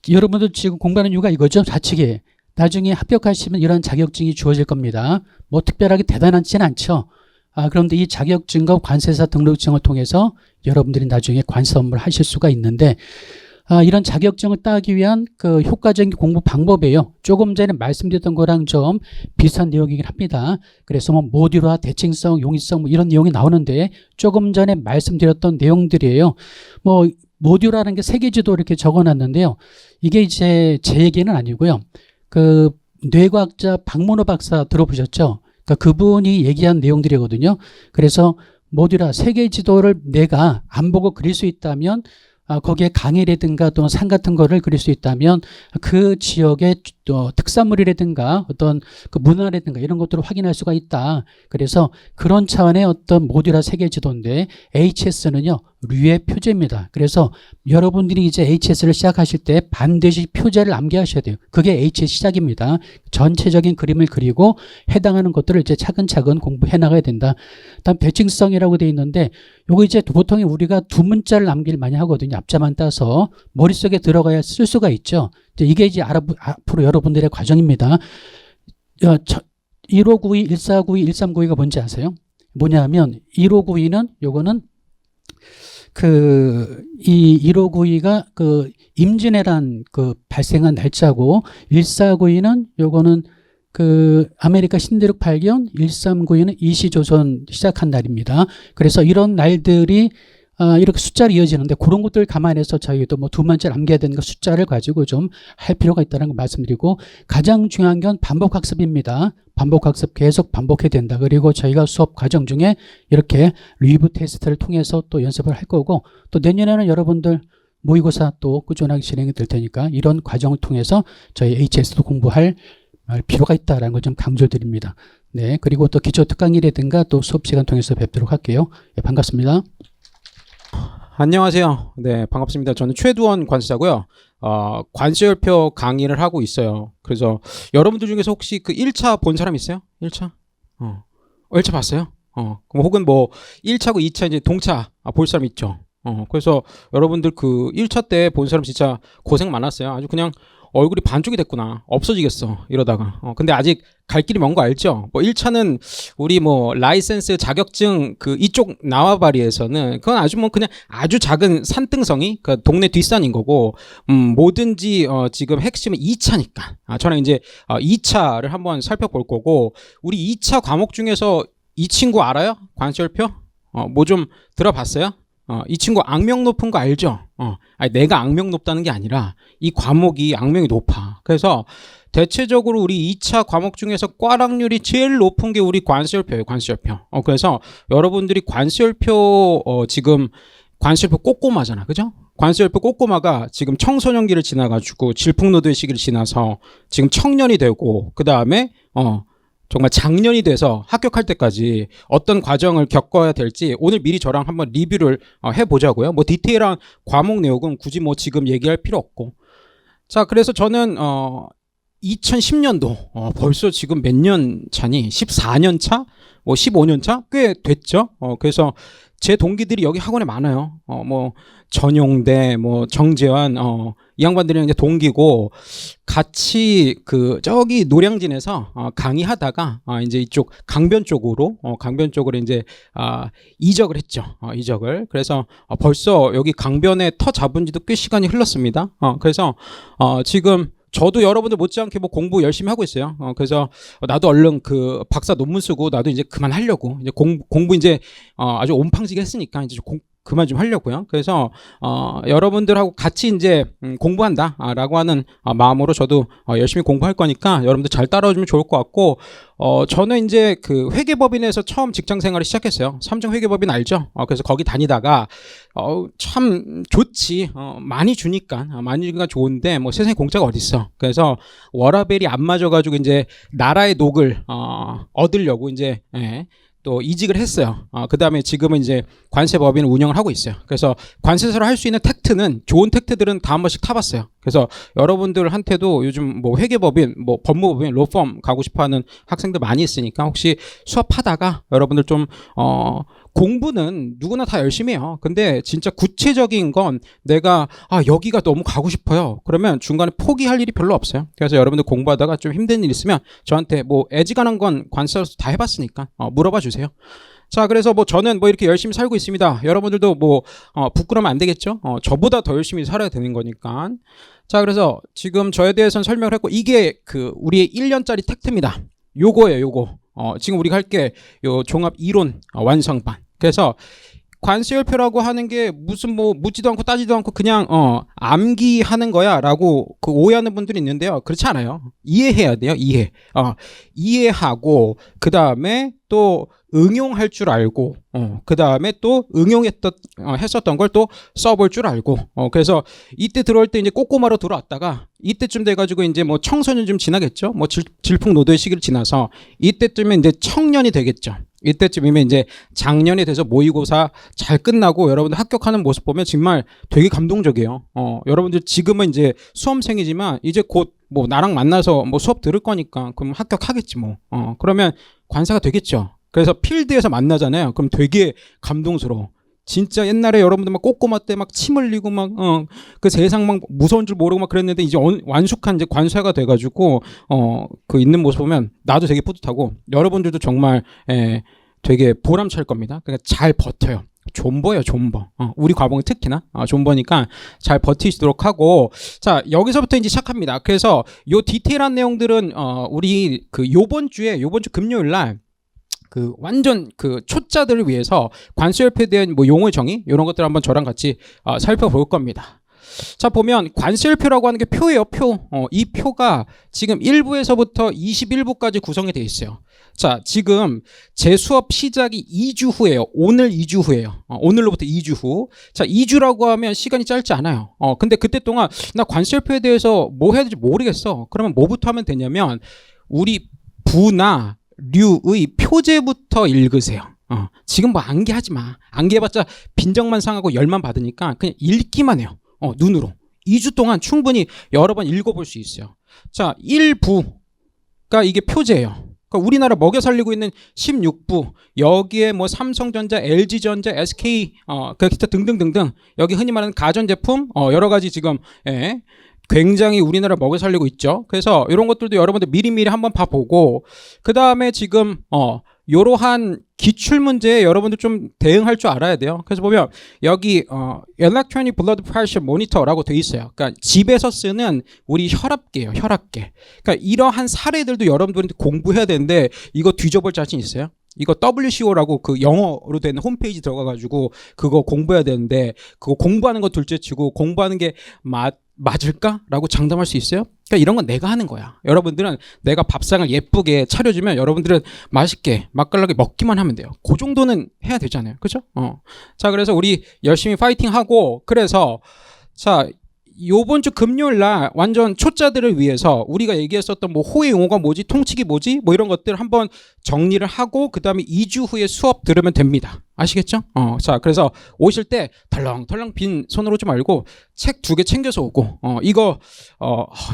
여러분들 지금 공부하는 이유가 이거죠. 좌측에. 나중에 합격하시면 이런 자격증이 주어질 겁니다. 뭐 특별하게 대단하지는 않죠. 그런데 이 자격증과 관세사 등록증을 통해서 여러분들이 나중에 관세 업무를 하실 수가 있는데 이런 자격증을 따기 위한 그 효과적인 공부 방법이에요. 조금 전에 말씀드렸던 거랑 좀 비슷한 내용이긴 합니다. 그래서 뭐 모듈화, 대칭성, 용이성 뭐 이런 내용이 나오는데 조금 전에 말씀드렸던 내용들이에요. 뭐 모듈화라는 게 세계지도 이렇게 적어놨는데요. 이게 이제 제 얘기는 아니고요. 그 뇌과학자 박문호 박사 들어보셨죠? 그러니까 그분이 얘기한 내용들이거든요. 그래서 모듈화 세계 지도를 내가 안 보고 그릴 수 있다면 거기에 강이라든가 또는 산 같은 거를 그릴 수 있다면 그 지역의 특산물이라든가 어떤 그 문화라든가 이런 것들을 확인할 수가 있다. 그래서 그런 차원의 어떤 모듈화 세계 지도인데 HS는요 류의 표제입니다. 그래서 여러분들이 이제 HS를 시작하실 때 반드시 표제를 암기하셔야 돼요. 그게 HS 시작입니다. 전체적인 그림을 그리고 해당하는 것들을 이제 차근차근 공부해 나가야 된다. 다음 대칭성이라고 되어 있는데 요거 이제 보통 우리가 두 문자를 암기를 많이 하거든요. 앞자만 따서 머릿속에 들어가야 쓸 수가 있죠. 이게 이제 앞으로 여러분들의 과정입니다. 1592, 1492, 1392가 뭔지 아세요? 뭐냐면 1592는 요거는 이 1592가 그 임진왜란 그 발생한 날짜고 1492는 요거는 그 아메리카 신대륙 발견, 1392는 이시조선 시작한 날입니다. 그래서 이런 날들이 이렇게 숫자로 이어지는데 그런 것들 감안해서 저희도 뭐 두 번째 남겨야 되는 거 숫자를 가지고 좀 할 필요가 있다는 걸 말씀드리고 가장 중요한 건 반복학습입니다. 반복학습 계속 반복해야 된다. 그리고 저희가 수업 과정 중에 이렇게 리뷰 테스트를 통해서 또 연습을 할 거고 또 내년에는 여러분들 모의고사 또 꾸준하게 진행이 될 테니까 이런 과정을 통해서 저희 HS도 공부할 필요가 있다는 걸 좀 강조드립니다. 네, 그리고 또 기초 특강이라든가 또 수업 시간 통해서 뵙도록 할게요. 네, 반갑습니다. 안녕하세요. 네, 반갑습니다. 저는 최두원 관세자고요. 관세율표 강의를 하고 있어요. 그래서 여러분들 중에서 혹시 그 1차 본 사람 있어요? 1차? 1차 봤어요? 그럼 혹은 뭐 1차고 2차 이제 동차 볼 사람 있죠. 그래서 여러분들 그 1차 때 본 사람 진짜 고생 많았어요. 아주 그냥 얼굴이 반쪽이 됐구나. 없어지겠어. 이러다가. 근데 아직 갈 길이 먼 거 알죠? 뭐 1차는 우리 뭐 라이센스 자격증 그 이쪽 나와바리에서는 그건 아주 뭐 그냥 아주 작은 산등성이 그 동네 뒷산인 거고 뭐든지 지금 핵심은 2차니까. 저는 이제 2차를 한번 살펴볼 거고 우리 2차 과목 중에서 이 친구 알아요? 관세율표? 뭐 좀 들어봤어요? 이 친구 악명 높은 거 알죠? 아니, 내가 악명 높다는 게 아니라 이 과목이 악명이 높아. 그래서 대체적으로 우리 2차 과목 중에서 꽈락률이 제일 높은 게 우리 관세율표예요. 관세율표. 그래서 여러분들이 관세율표 지금 관세율표 꼬꼬마잖아. 그죠? 관세율표 꼬꼬마가 지금 청소년기를 지나가지고 질풍노도의 시기를 지나서 지금 청년이 되고 그 다음에 정말 장년이 돼서 합격할 때까지 어떤 과정을 겪어야 될지 오늘 미리 저랑 한번 리뷰를 해보자고요. 뭐 디테일한 과목 내용은 굳이 뭐 지금 얘기할 필요 없고. 자, 그래서 저는 2010년도 벌써 지금 몇 년 차니? 14년 차? 뭐 15년 차? 꽤 됐죠. 그래서 제 동기들이 여기 학원에 많아요. 뭐 전용대, 뭐 정재환, 이 양반들이랑 이제 동기고 같이 그 저기 노량진에서 강의하다가 이제 이쪽 강변 쪽으로 이제 이적을 했죠. 이적을. 그래서 벌써 여기 강변에 터 잡은 지도 꽤 시간이 흘렀습니다. 그래서 지금 저도 여러분들 못지않게 뭐 공부 열심히 하고 있어요. 그래서 나도 얼른 그 박사 논문 쓰고 나도 이제 그만하려고 이제 공부 이제 아주 온팡지게 했으니까 이제 그만 좀 하려고요. 그래서 여러분들하고 같이 이제 공부한다라고 하는 마음으로 저도 열심히 공부할 거니까 여러분들 잘 따라오시면 좋을 것 같고, 저는 이제 그 회계법인에서 처음 직장 생활을 시작했어요. 삼성 회계법인 알죠? 그래서 거기 다니다가 참 좋지. 많이 주니까 좋은데 뭐 세상에 공짜가 어디 있어. 그래서 워라벨이 안 맞아가지고 이제 나라의 녹을 얻으려고 이제 또 이직을 했어요. 그 다음에 지금은 이제 관세법인을 운영을 하고 있어요. 그래서 관세사로 할 수 있는 텍트는 좋은 텍트들은 다 한 번씩 타봤어요. 그래서 여러분들한테도 요즘 뭐 회계법인, 뭐 법무법인, 로펌 가고 싶어하는 학생들 많이 있으니까 혹시 수업하다가 여러분들 좀 공부는 누구나 다 열심히 해요. 근데 진짜 구체적인 건 내가 여기가 너무 가고 싶어요. 그러면 중간에 포기할 일이 별로 없어요. 그래서 여러분들 공부하다가 좀 힘든 일 있으면 저한테 뭐 애지간한 건 관세사로서 다 해봤으니까 물어봐 주세요. 자, 그래서 뭐 저는 뭐 이렇게 열심히 살고 있습니다. 여러분들도 뭐 부끄러우면 안 되겠죠. 저보다 더 열심히 살아야 되는 거니까. 자, 그래서 지금 저에 대해서는 설명을 했고, 이게 그 우리의 1년짜리 텍트입니다. 요거예요, 요거. 지금 우리가 할 게 요 종합 이론 완성반. 그래서 관세율표라고 하는 게 무슨 뭐 묻지도 않고 따지도 않고 그냥 암기하는 거야라고 그 오해하는 분들이 있는데요. 그렇지 않아요. 이해해야 돼요. 이해하고 그 다음에 또 응용할 줄 알고, 그 다음에 또 했었던 걸 또 써볼 줄 알고, 그래서 이때 들어올 때 이제 꼬꼬마로 들어왔다가 이때쯤 돼가지고 이제 뭐 청소년 좀 지나겠죠. 뭐 질풍노도의 시기를 지나서 이때쯤에 이제 청년이 되겠죠. 이때쯤이면 이제 작년이 돼서 모의고사 잘 끝나고 여러분들 합격하는 모습 보면 정말 되게 감동적이에요. 여러분들 지금은 이제 수험생이지만 이제 곧 뭐 나랑 만나서 뭐 수업 들을 거니까 그럼 합격하겠지 뭐. 그러면 관사가 되겠죠. 그래서 필드에서 만나잖아요. 그럼 되게 감동스러워. 진짜 옛날에 여러분들 막 꼬꼬마 때 막 침 흘리고 막 그 세상 막 무서운 줄 모르고 막 그랬는데 이제 완숙한 이제 관사가 돼가지고 그 있는 모습 보면 나도 되게 뿌듯하고 여러분들도 정말 되게 보람찰 겁니다. 그러니까 잘 버텨요. 존버예요, 존버. 우리 과목은 특히나 존버니까 잘 버티시도록 하고, 자, 여기서부터 이제 시작합니다. 그래서 요 디테일한 내용들은 우리 그 요번 주 금요일 날 그 완전 그 초짜들을 위해서 관세율표에 대한 뭐 용어 정의 이런 것들 한번 저랑 같이 살펴볼 겁니다. 자, 보면 관세율표라고 하는 게 표예요, 표. 이 표가 지금 1부에서부터 21부까지 구성이 되어 있어요. 자, 지금 제 수업 시작이 2주 후예요. 오늘 2주 후예요. 오늘로부터 2주 후. 자, 2주라고 하면 시간이 짧지 않아요. 근데 그때 동안 나 관세율표에 대해서 뭐 해야 될지 모르겠어. 그러면 뭐부터 하면 되냐면 우리 부나 류의 표제부터 읽으세요. 지금 뭐 암기하지 마. 암기해봤자 빈정만 상하고 열만 받으니까 그냥 읽기만 해요. 눈으로. 2주 동안 충분히 여러 번 읽어볼 수 있어요. 자, 1부가 이게 표제예요. 그러니까 우리나라 먹여 살리고 있는 16부, 여기에 뭐 삼성전자, LG전자, SK, 기타 등등등등, 여기 흔히 말하는 가전제품, 여러 가지 지금, 굉장히 우리나라 먹여 살리고 있죠. 그래서 이런 것들도 여러분들 미리미리 한번 봐보고, 그 다음에 지금 이러한 기출문제에 여러분들 좀 대응할 줄 알아야 돼요. 그래서 보면 여기 Electronic Blood Pressure Monitor라고 돼 있어요. 그러니까 집에서 쓰는 우리 혈압계예요. 혈압계. 그러니까 이러한 사례들도 여러분들한테 공부해야 되는데 이거 뒤져볼 자신 있어요? 이거 WCO라고 그 영어로 된 홈페이지 들어가가지고 그거 공부해야 되는데 그거 공부하는 거 둘째치고 공부하는 게 맞을까라고 장담할 수 있어요? 그러니까 이런 건 내가 하는 거야. 여러분들은 내가 밥상을 예쁘게 차려주면 여러분들은 맛있게 맛깔나게 먹기만 하면 돼요. 그 정도는 해야 되잖아요. 그렇죠? 자, 그래서 우리 열심히 파이팅하고, 그래서 자, 요번 주 금요일 날 완전 초짜들을 위해서 우리가 얘기했었던 뭐 호의 용어가 뭐지, 통치기 뭐지, 뭐 이런 것들 한번 정리를 하고 그 다음에 2주 후에 수업 들으면 됩니다. 아시겠죠? 자, 그래서 오실 때 덜렁덜렁 빈 손으로 오지 말고 책 2개 챙겨서 오고, 이거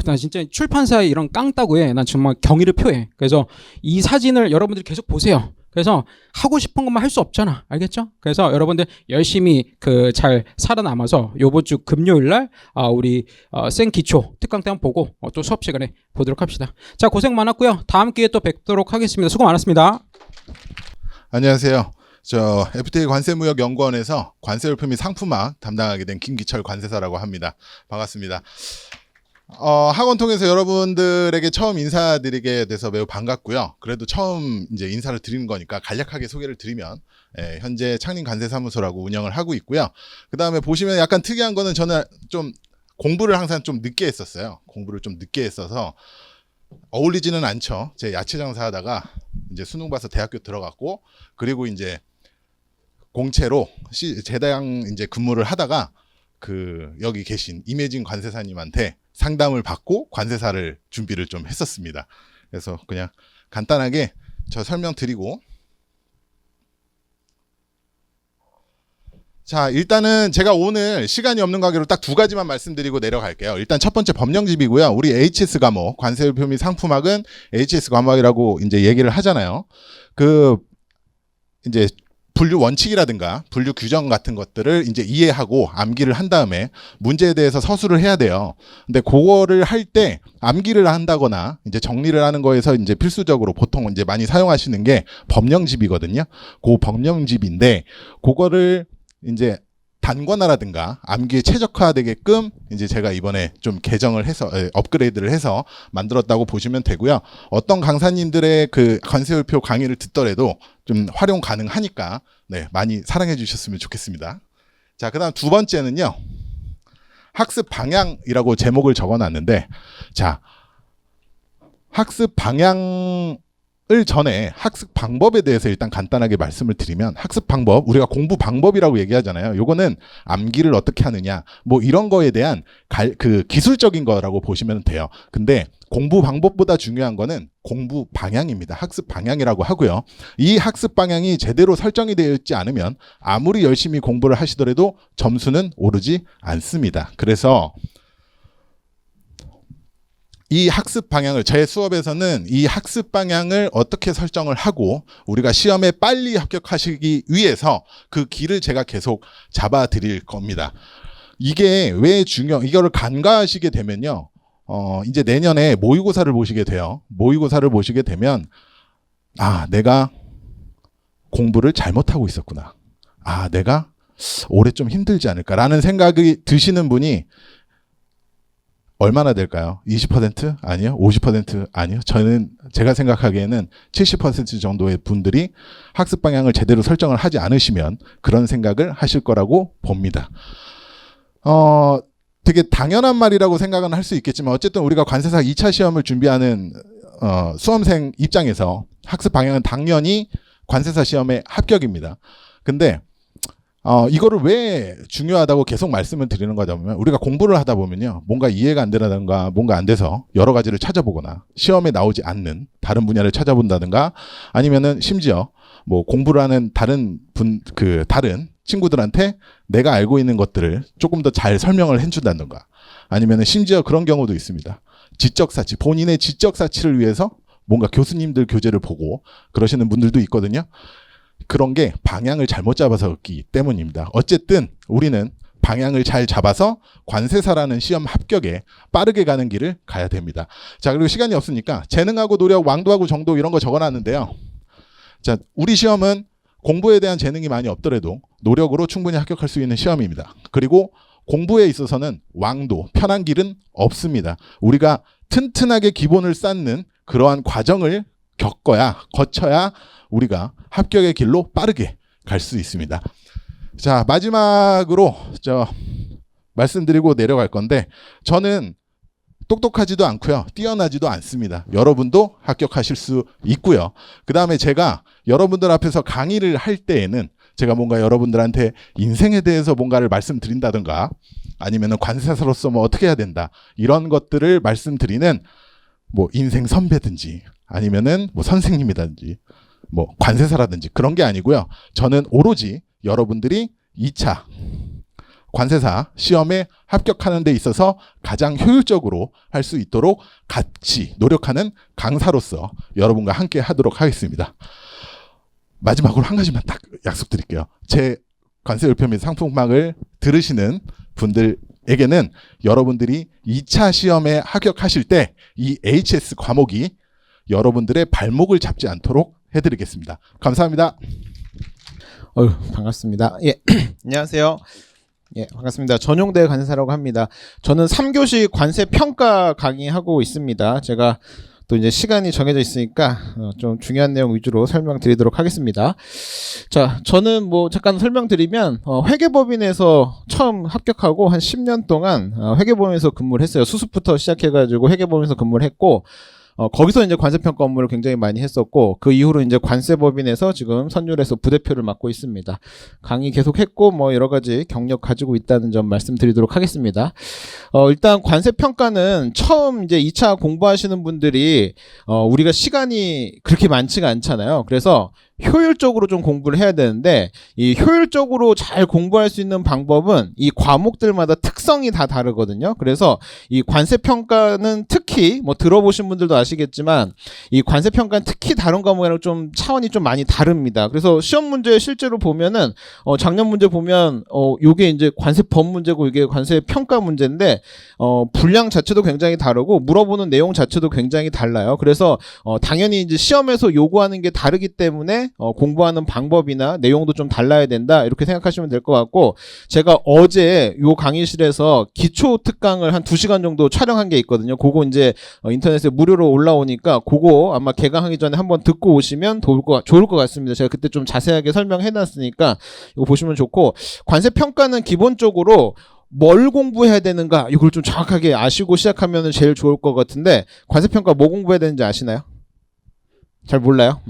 나 진짜 출판사에 이런 깡따구에 난 정말 경의를 표해. 그래서 이 사진을 여러분들이 계속 보세요. 그래서 하고 싶은 것만 할 수 없잖아. 알겠죠? 그래서 여러분들 열심히 그 잘 살아남아서 요번 주 금요일 날 우리 생기초 특강 때 한번 보고 또 수업 시간에 보도록 합시다. 자, 고생 많았고요. 다음 기회에 또 뵙도록 하겠습니다. 수고 많았습니다. 안녕하세요. 저 FTA 관세무역연구원에서 관세율표 및 상품학 담당하게 된 김기철 관세사라고 합니다. 반갑습니다. 학원 통해서 여러분들에게 처음 인사드리게 돼서 매우 반갑고요. 그래도 처음 이제 인사를 드리는 거니까 간략하게 소개를 드리면, 현재 창림 관세사무소라고 운영을 하고 있고요. 그 다음에 보시면 약간 특이한 거는 저는 좀 공부를 항상 좀 늦게 했었어요. 공부를 좀 늦게 했어서 어울리지는 않죠. 제 야채 장사하다가 이제 수능 봐서 대학교 들어갔고, 그리고 이제 공채로 제당 이제 근무를 하다가 여기 계신 임혜진 관세사님한테 상담을 받고 관세사를 준비를 좀 했었습니다. 그래서 그냥 간단하게 저 설명드리고, 자, 일단은 제가 오늘 시간이 없는 관계로 딱 두 가지만 말씀드리고 내려갈게요. 일단 첫 번째 법령집이고요. 우리 HS 과목, 관세율표 및 상품학은 HS 과목이라고 이제 얘기를 하잖아요. 이제 분류 원칙이라든가 분류 규정 같은 것들을 이제 이해하고 암기를 한 다음에 문제에 대해서 서술을 해야 돼요. 근데 그거를 할 때 암기를 한다거나 이제 정리를 하는 거에서 이제 필수적으로 보통 이제 많이 사용하시는 게 법령집이거든요. 그 법령집인데 그거를 이제 단권화라든가 암기에 최적화되게끔 이제 제가 이번에 좀 개정을 해서 업그레이드를 해서 만들었다고 보시면 되고요. 어떤 강사님들의 관세율표 강의를 듣더라도 좀 활용 가능하니까 많이 사랑해 주셨으면 좋겠습니다. 자, 그다음 두 번째는요. 학습 방향이라고 제목을 적어놨는데, 자, 학습 방향 전에 학습 방법에 대해서 일단 간단하게 말씀을 드리면, 학습 방법, 우리가 공부 방법이라고 얘기하잖아요. 요거는 암기를 어떻게 하느냐, 뭐 이런 거에 대한 기술적인 거라고 보시면 돼요. 근데 공부 방법보다 중요한 거는 공부 방향입니다. 학습 방향이라고 하고요. 이 학습 방향이 제대로 설정이 되어 있지 않으면 아무리 열심히 공부를 하시더라도 점수는 오르지 않습니다. 그래서 이 학습 방향을, 제 수업에서는 이 학습 방향을 어떻게 설정을 하고 우리가 시험에 빨리 합격하시기 위해서 그 길을 제가 계속 잡아 드릴 겁니다. 이게 왜 이거를 간과하시게 되면요. 이제 내년에 모의고사를 보시게 돼요. 모의고사를 보시게 되면, 내가 공부를 잘못하고 있었구나. 내가 올해 좀 힘들지 않을까라는 생각이 드시는 분이 얼마나 될까요? 20%? 아니요? 50%? 아니요? 제가 생각하기에는 70% 정도의 분들이 학습 방향을 제대로 설정을 하지 않으시면 그런 생각을 하실 거라고 봅니다. 되게 당연한 말이라고 생각은 할 수 있겠지만, 어쨌든 우리가 관세사 2차 시험을 준비하는 수험생 입장에서 학습 방향은 당연히 관세사 시험의 합격입니다. 근데 이거를 왜 중요하다고 계속 말씀을 드리는 거냐면, 우리가 공부를 하다 보면요, 뭔가 이해가 안 되라든가 뭔가 안 돼서 여러 가지를 찾아보거나 시험에 나오지 않는 다른 분야를 찾아본다든가, 아니면은 심지어 뭐 공부를 하는 다른 친구들한테 내가 알고 있는 것들을 조금 더 잘 설명을 해준다든가, 아니면은 심지어 그런 경우도 있습니다. 지적사치, 본인의 지적사치를 위해서 뭔가 교수님들 교재를 보고 그러시는 분들도 있거든요. 그런 게 방향을 잘못 잡아서기 때문입니다. 어쨌든 우리는 방향을 잘 잡아서 관세사라는 시험 합격에 빠르게 가는 길을 가야 됩니다. 자, 그리고 시간이 없으니까 재능하고 노력, 왕도하고 정도 이런 거 적어놨는데요. 자, 우리 시험은 공부에 대한 재능이 많이 없더라도 노력으로 충분히 합격할 수 있는 시험입니다. 그리고 공부에 있어서는 왕도, 편한 길은 없습니다. 우리가 튼튼하게 기본을 쌓는 그러한 과정을 거쳐야 우리가 합격의 길로 빠르게 갈 수 있습니다. 자, 마지막으로 말씀드리고 내려갈 건데, 저는 똑똑하지도 않고요, 뛰어나지도 않습니다. 여러분도 합격하실 수 있고요. 그 다음에 제가 여러분들 앞에서 강의를 할 때에는 제가 뭔가 여러분들한테 인생에 대해서 뭔가를 말씀드린다든가, 아니면은 관세사로서 뭐 어떻게 해야 된다, 이런 것들을 말씀드리는 뭐 인생 선배든지 아니면은 뭐 선생님이든지 뭐 관세사라든지 그런 게 아니고요. 저는 오로지 여러분들이 2차 관세사 시험에 합격하는 데 있어서 가장 효율적으로 할 수 있도록 같이 노력하는 강사로서 여러분과 함께 하도록 하겠습니다. 마지막으로 한 가지만 딱 약속드릴게요. 제 관세율표 및 상품학을 들으시는 분들에게는 여러분들이 2차 시험에 합격하실 때 이 HS 과목이 여러분들의 발목을 잡지 않도록 해드리겠습니다. 감사합니다. 반갑습니다. 예, 안녕하세요. 예, 반갑습니다. 전용대 관세사라고 합니다. 저는 3교시 관세 평가 강의하고 있습니다. 제가 또 이제 시간이 정해져 있으니까 좀 중요한 내용 위주로 설명드리도록 하겠습니다. 자, 저는 뭐 잠깐 설명드리면 회계법인에서 처음 합격하고 한 10년 동안 회계법인에서 근무를 했어요. 수습부터 시작해가지고 회계법인에서 근무를 했고 거기서 이제 관세평가 업무를 굉장히 많이 했었고 그 이후로 이제 관세법인에서 지금 선율에서 부대표를 맡고 있습니다. 강의 계속 했고 뭐 여러 가지 경력 가지고 있다는 점 말씀드리도록 하겠습니다. 일단 관세평가는 처음 이제 2차 공부하시는 분들이 우리가 시간이 그렇게 많지가 않잖아요. 그래서 효율적으로 좀 공부를 해야 되는데 이 효율적으로 잘 공부할 수 있는 방법은 이 과목들마다 특성이 다 다르거든요. 그래서 이 관세평가는 특히 뭐 들어보신 분들도 아시겠지만 이 관세평가는 특히 다른 과목이랑 좀 차원이 좀 많이 다릅니다. 그래서 시험 문제 실제로 보면은 작년 문제 보면 요게 이제 관세법 문제고 이게 관세평가 문제인데 분량 자체도 굉장히 다르고 물어보는 내용 자체도 굉장히 달라요. 그래서 당연히 이제 시험에서 요구하는 게 다르기 때문에 공부하는 방법이나 내용도 좀 달라야 된다 이렇게 생각하시면 될 것 같고 제가 어제 요 강의실에서 기초 특강을 한 2시간 정도 촬영한 게 있거든요. 그거 이제 인터넷에 무료로 올라오니까 그거 아마 개강하기 전에 한번 듣고 오시면 좋을 것 같습니다. 제가 그때 좀 자세하게 설명해 놨으니까 이거 보시면 좋고 관세평가는 기본적으로 뭘 공부해야 되는가 이걸 좀 정확하게 아시고 시작하면 제일 좋을 것 같은데 관세평가 뭐 공부해야 되는지 아시나요? 잘 몰라요?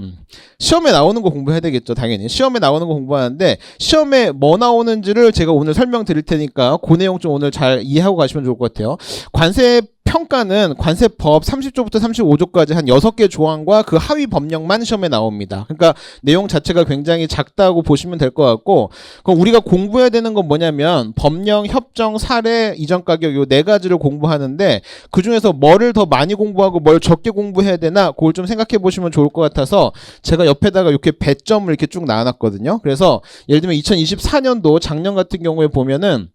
시험에 나오는 거 공부해야 되겠죠, 당연히. 시험에 나오는 거 공부하는데 시험에 뭐 나오는지를 제가 오늘 설명드릴 테니까 그 내용 좀 오늘 잘 이해하고 가시면 좋을 것 같아요. 관세 평가는 관세법 30조부터 35조까지 한 6개 조항과 그 하위 법령만 시험에 나옵니다. 그러니까 내용 자체가 굉장히 작다고 보시면 될 것 같고 그럼 우리가 공부해야 되는 건 뭐냐면 법령, 협정, 사례, 이전 가격 요 4가지를 공부하는데 그중에서 뭐를 더 많이 공부하고 뭘 적게 공부해야 되나 그걸 좀 생각해 보시면 좋을 것 같아서 제가 옆에다가 이렇게 배점을 이렇게 쭉 나눠놨거든요. 그래서 예를 들면 2024년도 작년 같은 경우에 보면은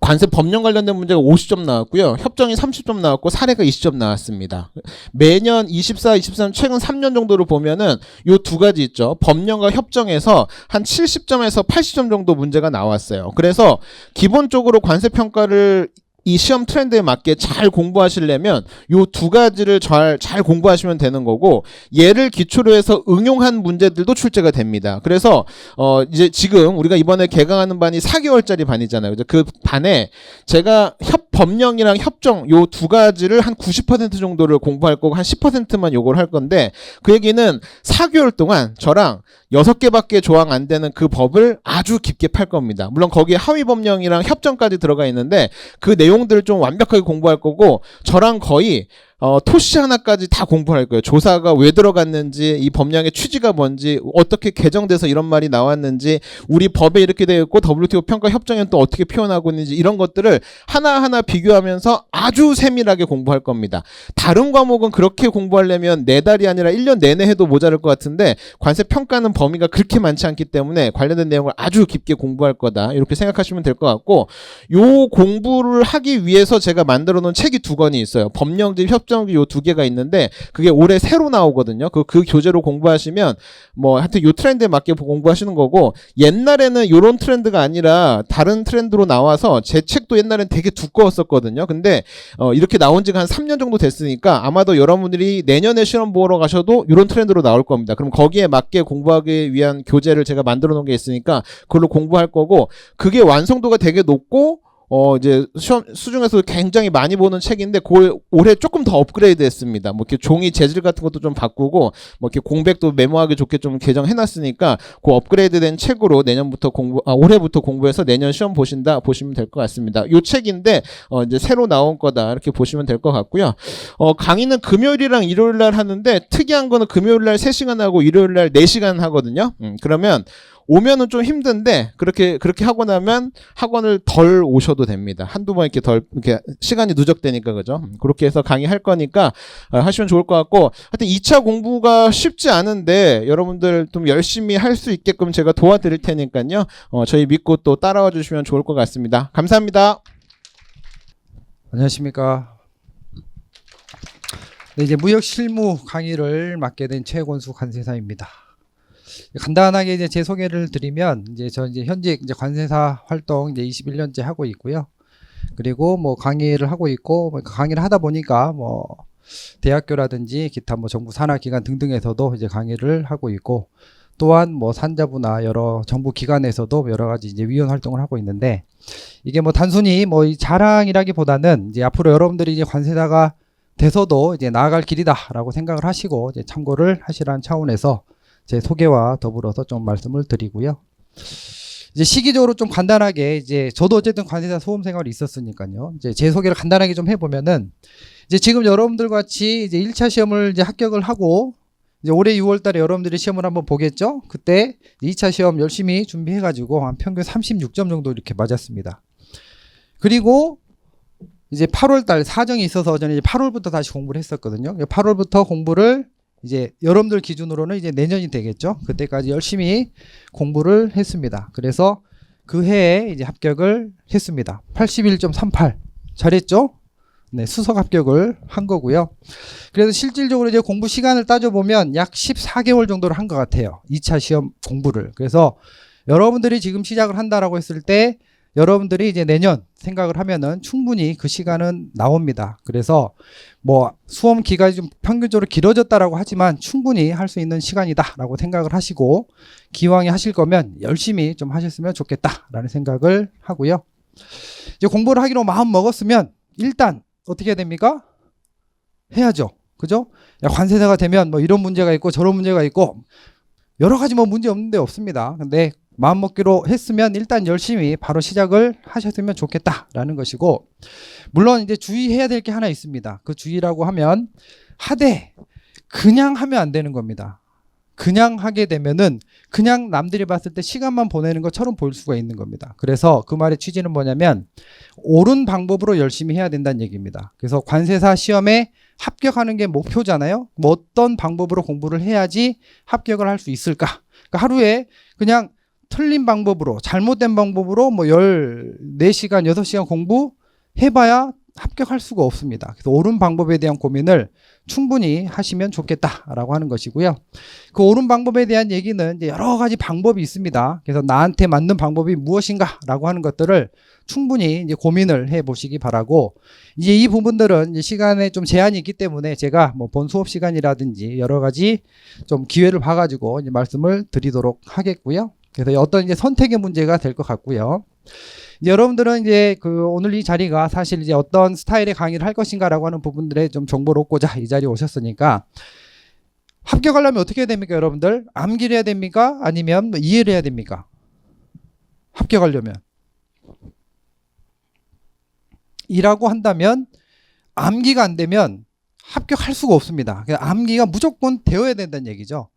관세 법령 관련된 문제가 50점 나왔고요. 협정이 30점 나왔고 사례가 20점 나왔습니다. 매년 24, 23 최근 3년 정도를 보면은 요 2가지 있죠. 법령과 협정에서 한 70점에서 80점 정도 문제가 나왔어요. 그래서 기본적으로 관세 평가를 이 시험 트렌드에 맞게 잘 공부하시려면 요 2가지를 잘 공부하시면 되는 거고 얘를 기초로 해서 응용한 문제들도 출제가 됩니다. 그래서 이제 지금 우리가 이번에 개강하는 반이 4개월짜리 반이잖아요. 그죠? 그 반에 제가 법령이랑 협정 요 2가지를 한 90% 정도를 공부할 거고 한 10%만 요걸 할 건데 그 얘기는 4개월 동안 저랑 6개밖에 조항 안 되는 그 법을 아주 깊게 팔 겁니다. 물론 거기에 하위 법령이랑 협정까지 들어가 있는데 그 내용들을 좀 완벽하게 공부할 거고 저랑 거의 토시 하나까지 다 공부할 거예요. 조사가 왜 들어갔는지, 이 법령의 취지가 뭔지, 어떻게 개정돼서 이런 말이 나왔는지, 우리 법에 이렇게 되어 있고 WTO 평가 협정에는 또 어떻게 표현하고 있는지 이런 것들을 하나하나 비교하면서 아주 세밀하게 공부할 겁니다. 다른 과목은 그렇게 공부하려면 4달이 아니라 1년 내내 해도 모자랄 것 같은데 관세 평가는 범위가 그렇게 많지 않기 때문에 관련된 내용을 아주 깊게 공부할 거다. 이렇게 생각하시면 될 것 같고 요 공부를 하기 위해서 제가 만들어 놓은 책이 2권이 있어요. 법령집 협정 요 2개가 있는데 그게 올해 새로 나오거든요. 그 교재로 공부하시면 뭐 하여튼 요 트렌드에 맞게 공부하시는 거고 옛날에는 요런 트렌드가 아니라 다른 트렌드로 나와서 제 책도 옛날엔 되게 두꺼웠었거든요. 근데 이렇게 나온 지가 한 3년 정도 됐으니까 아마도 여러분들이 내년에 시험 보러 가셔도 요런 트렌드로 나올 겁니다. 그럼 거기에 맞게 공부하기 위한 교재를 제가 만들어 놓은 게 있으니까 그걸로 공부할 거고 그게 완성도가 되게 높고 이제 시험 수중에서 굉장히 많이 보는 책인데 그걸 올해 조금 더 업그레이드 했습니다. 뭐 이렇게 종이 재질 같은 것도 좀 바꾸고 뭐 이렇게 공백도 메모하기 좋게 좀 개정해 놨으니까 그 업그레이드 된 책으로 올해부터 공부해서 내년 시험 보시면 될 것 같습니다. 요 책인데 이제 새로 나온 거다 이렇게 보시면 될 것 같고요. 강의는 금요일이랑 일요일 날 하는데 특이한 거는 금요일 날 3시간 하고 일요일 날 4시간 하거든요. 그러면 오면은 좀 힘든데 그렇게 하고 나면 학원을 덜 오셔도 됩니다. 한두 번 이렇게 시간이 누적되니까 그죠? 그렇게 해서 강의할 거니까 하시면 좋을 것 같고 하여튼 2차 공부가 쉽지 않은데 여러분들 좀 열심히 할 수 있게끔 제가 도와드릴 테니까요. 저희 믿고 또 따라와 주시면 좋을 것 같습니다. 감사합니다. 안녕하십니까. 네, 이제 무역 실무 강의를 맡게 된 최권수 관세사입니다. 간단하게 이제 제 소개를 드리면 이제 저 이제 현직 이제 관세사 활동 이제 21년째 하고 있고요. 그리고 뭐 강의를 하고 있고 뭐 강의를 하다 보니까 뭐 대학교라든지 기타 뭐 정부 산하 기관 등등에서도 이제 강의를 하고 있고 또한 뭐 산자부나 여러 정부 기관에서도 여러 가지 이제 위원 활동을 하고 있는데 이게 뭐 단순히 뭐 이 자랑이라기보다는 이제 앞으로 여러분들이 이제 관세사가 돼서도 이제 나아갈 길이다라고 생각을 하시고 이제 참고를 하시라는 차원에서 제 소개와 더불어서 좀 말씀을 드리고요. 이제 시기적으로 좀 간단하게 이제 저도 어쨌든 관세사 소험 생활이 있었으니까요. 이제 제 소개를 간단하게 좀 해보면은 이제 지금 여러분들 같이 이제 1차 시험을 이제 합격을 하고 이제 올해 6월달에 여러분들이 시험을 한번 보겠죠. 그때 2차 시험 열심히 준비해가지고 한 평균 36점 정도 이렇게 맞았습니다. 그리고 이제 8월달 사정이 있어서 저는 이제 8월부터 다시 공부를 했었거든요. 8월부터 공부를 이제 여러분들 기준으로는 이제 내년이 되겠죠. 그때까지 열심히 공부를 했습니다. 그래서 그 해에 이제 합격을 했습니다. 81.38 잘했죠? 네, 수석 합격을 한 거고요. 그래서 실질적으로 이제 공부 시간을 따져보면 약 14개월 정도를 한 것 같아요. 2차 시험 공부를. 그래서 여러분들이 지금 시작을 한다라고 했을 때 여러분들이 이제 내년 생각을 하면은 충분히 그 시간은 나옵니다. 그래서 뭐 수험 기간이 좀 평균적으로 길어졌다라고 하지만 충분히 할 수 있는 시간이다라고 생각을 하시고 기왕에 하실 거면 열심히 좀 하셨으면 좋겠다라는 생각을 하고요. 이제 공부를 하기로 마음 먹었으면 일단 어떻게 해야 됩니까? 해야죠. 그죠? 야, 관세사가 되면 뭐 이런 문제가 있고 저런 문제가 있고 여러 가지 뭐 문제 없는데 없습니다. 근데 마음 먹기로 했으면 일단 열심히 바로 시작을 하셨으면 좋겠다라는 것이고 물론 이제 주의해야 될 게 하나 있습니다. 그 주의라고 하면 하되 그냥 하면 안 되는 겁니다. 그냥 하게 되면은 그냥 남들이 봤을 때 시간만 보내는 것처럼 보일 수가 있는 겁니다. 그래서 그 말의 취지는 뭐냐면 옳은 방법으로 열심히 해야 된다는 얘기입니다. 그래서 관세사 시험에 합격하는 게 목표잖아요. 뭐 어떤 방법으로 공부를 해야지 합격을 할 수 있을까? 그러니까 하루에 그냥 틀린 방법으로 잘못된 방법으로 뭐 14시간 6시간 공부해봐야 합격할 수가 없습니다. 그래서 옳은 방법에 대한 고민을 충분히 하시면 좋겠다라고 하는 것이고요. 그 옳은 방법에 대한 얘기는 이제 여러 가지 방법이 있습니다. 그래서 나한테 맞는 방법이 무엇인가라고 하는 것들을 충분히 이제 고민을 해 보시기 바라고 이제 이 부분들은 이제 시간에 좀 제한이 있기 때문에 제가 뭐 본 수업 시간이라든지 여러 가지 좀 기회를 봐가지고 이제 말씀을 드리도록 하겠고요. 그래서 어떤 이제 선택의 문제가 될 것 같고요. 여러분들은 이제 그 오늘 이 자리가 사실 이제 어떤 스타일의 강의를 할 것인가라고 하는 부분들에 좀 정보를 얻고자 이 자리에 오셨으니까 합격하려면 어떻게 해야 됩니까, 여러분들? 암기를 해야 됩니까? 아니면 뭐 이해를 해야 됩니까? 합격하려면 이라고 한다면 암기가 안 되면 합격할 수가 없습니다. 그래서 암기가 무조건 되어야 된다는 얘기죠.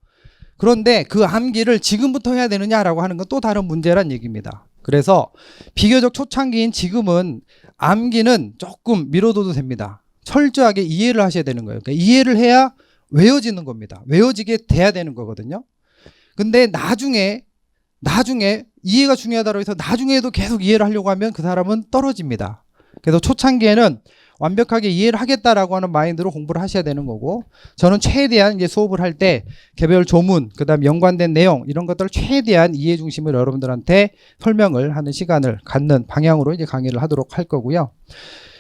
그런데 그 암기를 지금부터 해야 되느냐라고 하는 건 또 다른 문제란 얘기입니다. 그래서 비교적 초창기인 지금은 암기는 조금 미뤄둬도 됩니다. 철저하게 이해를 하셔야 되는 거예요. 그러니까 이해를 해야 외워지는 겁니다. 외워지게 돼야 되는 거거든요. 근데 나중에 이해가 중요하다고 해서 나중에도 계속 이해를 하려고 하면 그 사람은 떨어집니다. 그래서 초창기에는 완벽하게 이해를 하겠다라고 하는 마인드로 공부를 하셔야 되는 거고 저는 최대한 이제 수업을 할 때 개별 조문 그다음 연관된 내용 이런 것들을 최대한 이해 중심으로 여러분들한테 설명을 하는 시간을 갖는 방향으로 이제 강의를 하도록 할 거고요.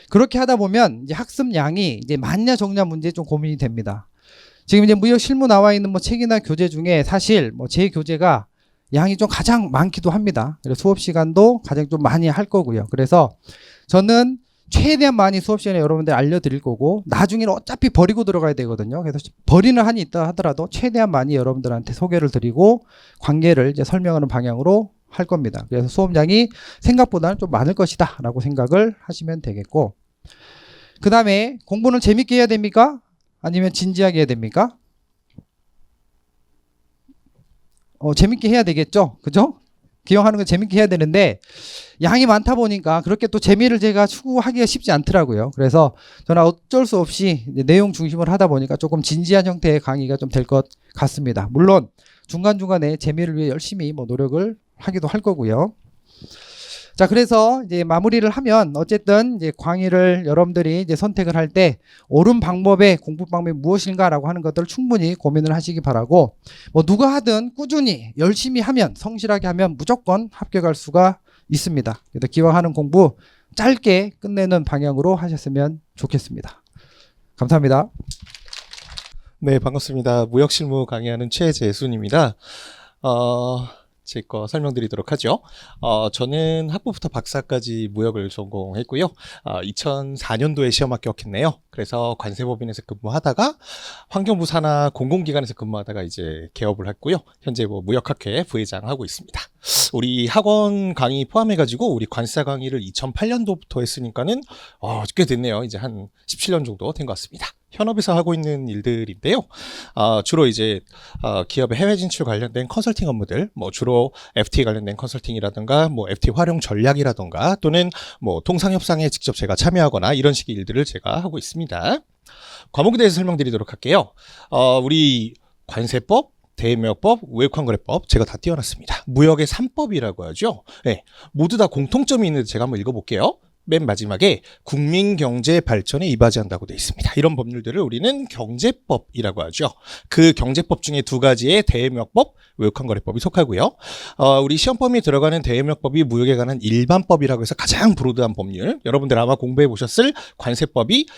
그렇게 하다 보면 이제 학습량이 이제 많냐 적냐 문제에 좀 고민이 됩니다. 지금 이제 무역 실무 나와 있는 뭐 책이나 교재 중에 사실 뭐 제 교재가 양이 좀 가장 많기도 합니다. 그래서 수업 시간도 가장 좀 많이 할 거고요. 그래서 저는 최대한 많이 수업 시간에 여러분들 알려드릴 거고 나중에는 어차피 버리고 들어가야 되거든요. 그래서 버리는 한이 있다 하더라도 최대한 많이 여러분들한테 소개를 드리고 관계를 이제 설명하는 방향으로 할 겁니다. 그래서 수업량이 생각보다는 좀 많을 것이다 라고 생각을 하시면 되겠고 그 다음에 공부는 재밌게 해야 됩니까? 아니면 진지하게 해야 됩니까? 재밌게 해야 되겠죠? 그죠? 기왕하는 건 재밌게 해야 되는데 양이 많다 보니까 그렇게 또 재미를 제가 추구하기가 쉽지 않더라고요. 그래서 저는 어쩔 수 없이 이제 내용 중심을 하다 보니까 조금 진지한 형태의 강의가 좀 될 것 같습니다. 물론 중간중간에 재미를 위해 열심히 뭐 노력을 하기도 할 거고요. 자, 그래서 이제 마무리를 하면 어쨌든 이제 강의를 여러분들이 이제 선택을 할 때 옳은 방법의 공부 방법이 무엇인가라고 하는 것들을 충분히 고민을 하시기 바라고, 뭐 누가 하든 꾸준히 열심히 하면, 성실하게 하면 무조건 합격할 수가 있습니다. 그래서 기왕하는 공부 짧게 끝내는 방향으로 하셨으면 좋겠습니다. 감사합니다. 네, 반갑습니다. 무역실무 강의하는 최재순입니다. 제 거 설명드리도록 하죠. 저는 학부부터 박사까지 무역을 전공했고요. 2004년도에 시험 합격했네요. 그래서 관세법인에서 근무하다가 환경부 산하 공공기관에서 근무하다가 이제 개업을 했고요. 현재 뭐 무역학회 부회장 하고 있습니다. 우리 학원 강의 포함해가지고 우리 관세사 강의를 2008년도부터 했으니까는 꽤 됐네요. 이제 한 17년 정도 된 것 같습니다. 현업에서 하고 있는 일들인데요. 주로 이제 기업의 해외 진출 관련된 컨설팅 업무들, 뭐 주로 FTA 관련된 컨설팅이라든가, 뭐 FTA 활용 전략이라든가, 또는 뭐 통상 협상에 직접 제가 참여하거나 이런 식의 일들을 제가 하고 있습니다. 과목에 대해서 설명드리도록 할게요. 우리 관세법, 대무역법, 외국환거래법 제가 다 띄워놨습니다. 무역의 3법이라고 하죠. 네, 모두 다 공통점이 있는데 제가 한번 읽어볼게요. 맨 마지막에 국민 경제 발전에 이바지한다고 되어 있습니다. 이런 법률들을 우리는 경제법이라고 하죠. 그 경제법 중에 두 가지의 대무역법, 외국환거래법이 속하고요. 우리 시험 범위에 들어가는 대무역법이 무역에 관한 일반법이라고 해서 가장 브로드한 법률. 여러분들 아마 공부해 보셨을 관세법이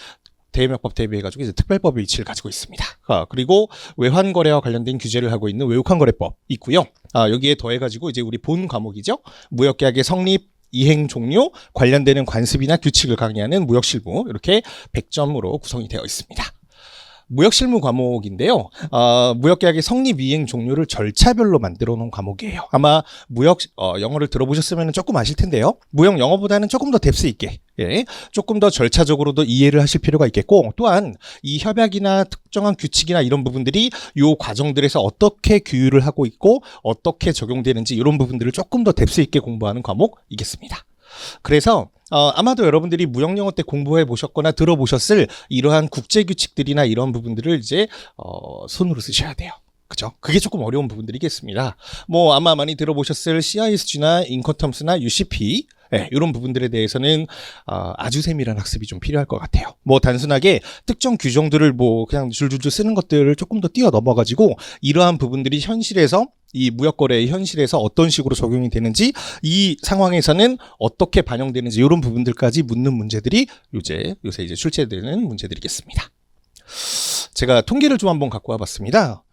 대무역법 대비해가지고 이제 특별법의 위치를 가지고 있습니다. 그리고 외환거래와 관련된 규제를 하고 있는 외국환거래법 있고요. 여기에 더해가지고 이제 우리 본 과목이죠. 무역계약의 성립, 이행 종료, 관련되는 관습이나 규칙을 강의하는 무역실무, 이렇게 100점으로 구성이 되어 있습니다. 무역실무 과목인데요. 무역계약의 성립, 이행 종료를 절차별로 만들어 놓은 과목이에요. 아마 무역 영어를 들어보셨으면 조금 아실 텐데요. 무역 영어보다는 조금 더 뎁스 있게, 조금 더 절차적으로도 이해를 하실 필요가 있겠고, 또한 이 협약이나 특정한 규칙이나 이런 부분들이 이 과정들에서 어떻게 규율을 하고 있고 어떻게 적용되는지 이런 부분들을 조금 더 뎁스 있게 공부하는 과목이겠습니다. 그래서 아마도 여러분들이 무역 영어 때 공부해 보셨거나 들어보셨을 이러한 국제 규칙들이나 이런 부분들을 이제 손으로 쓰셔야 돼요. 그죠? 그게 조금 어려운 부분들이겠습니다. 뭐 아마 많이 들어보셨을 CISG나 인커텀스나 UCP, 이런 부분들에 대해서는 아주 세밀한 학습이 좀 필요할 것 같아요. 뭐 단순하게 특정 규정들을 뭐 그냥 줄줄줄 쓰는 것들을 조금 더 뛰어 넘어가지고 이러한 부분들이 현실에서, 이 무역거래의 현실에서 어떤 식으로 적용이 되는지, 이 상황에서는 어떻게 반영되는지 이런 부분들까지 묻는 문제들이 요새 이제 출제되는 문제들이겠습니다. 제가 통계를 좀 한번 갖고 와봤습니다.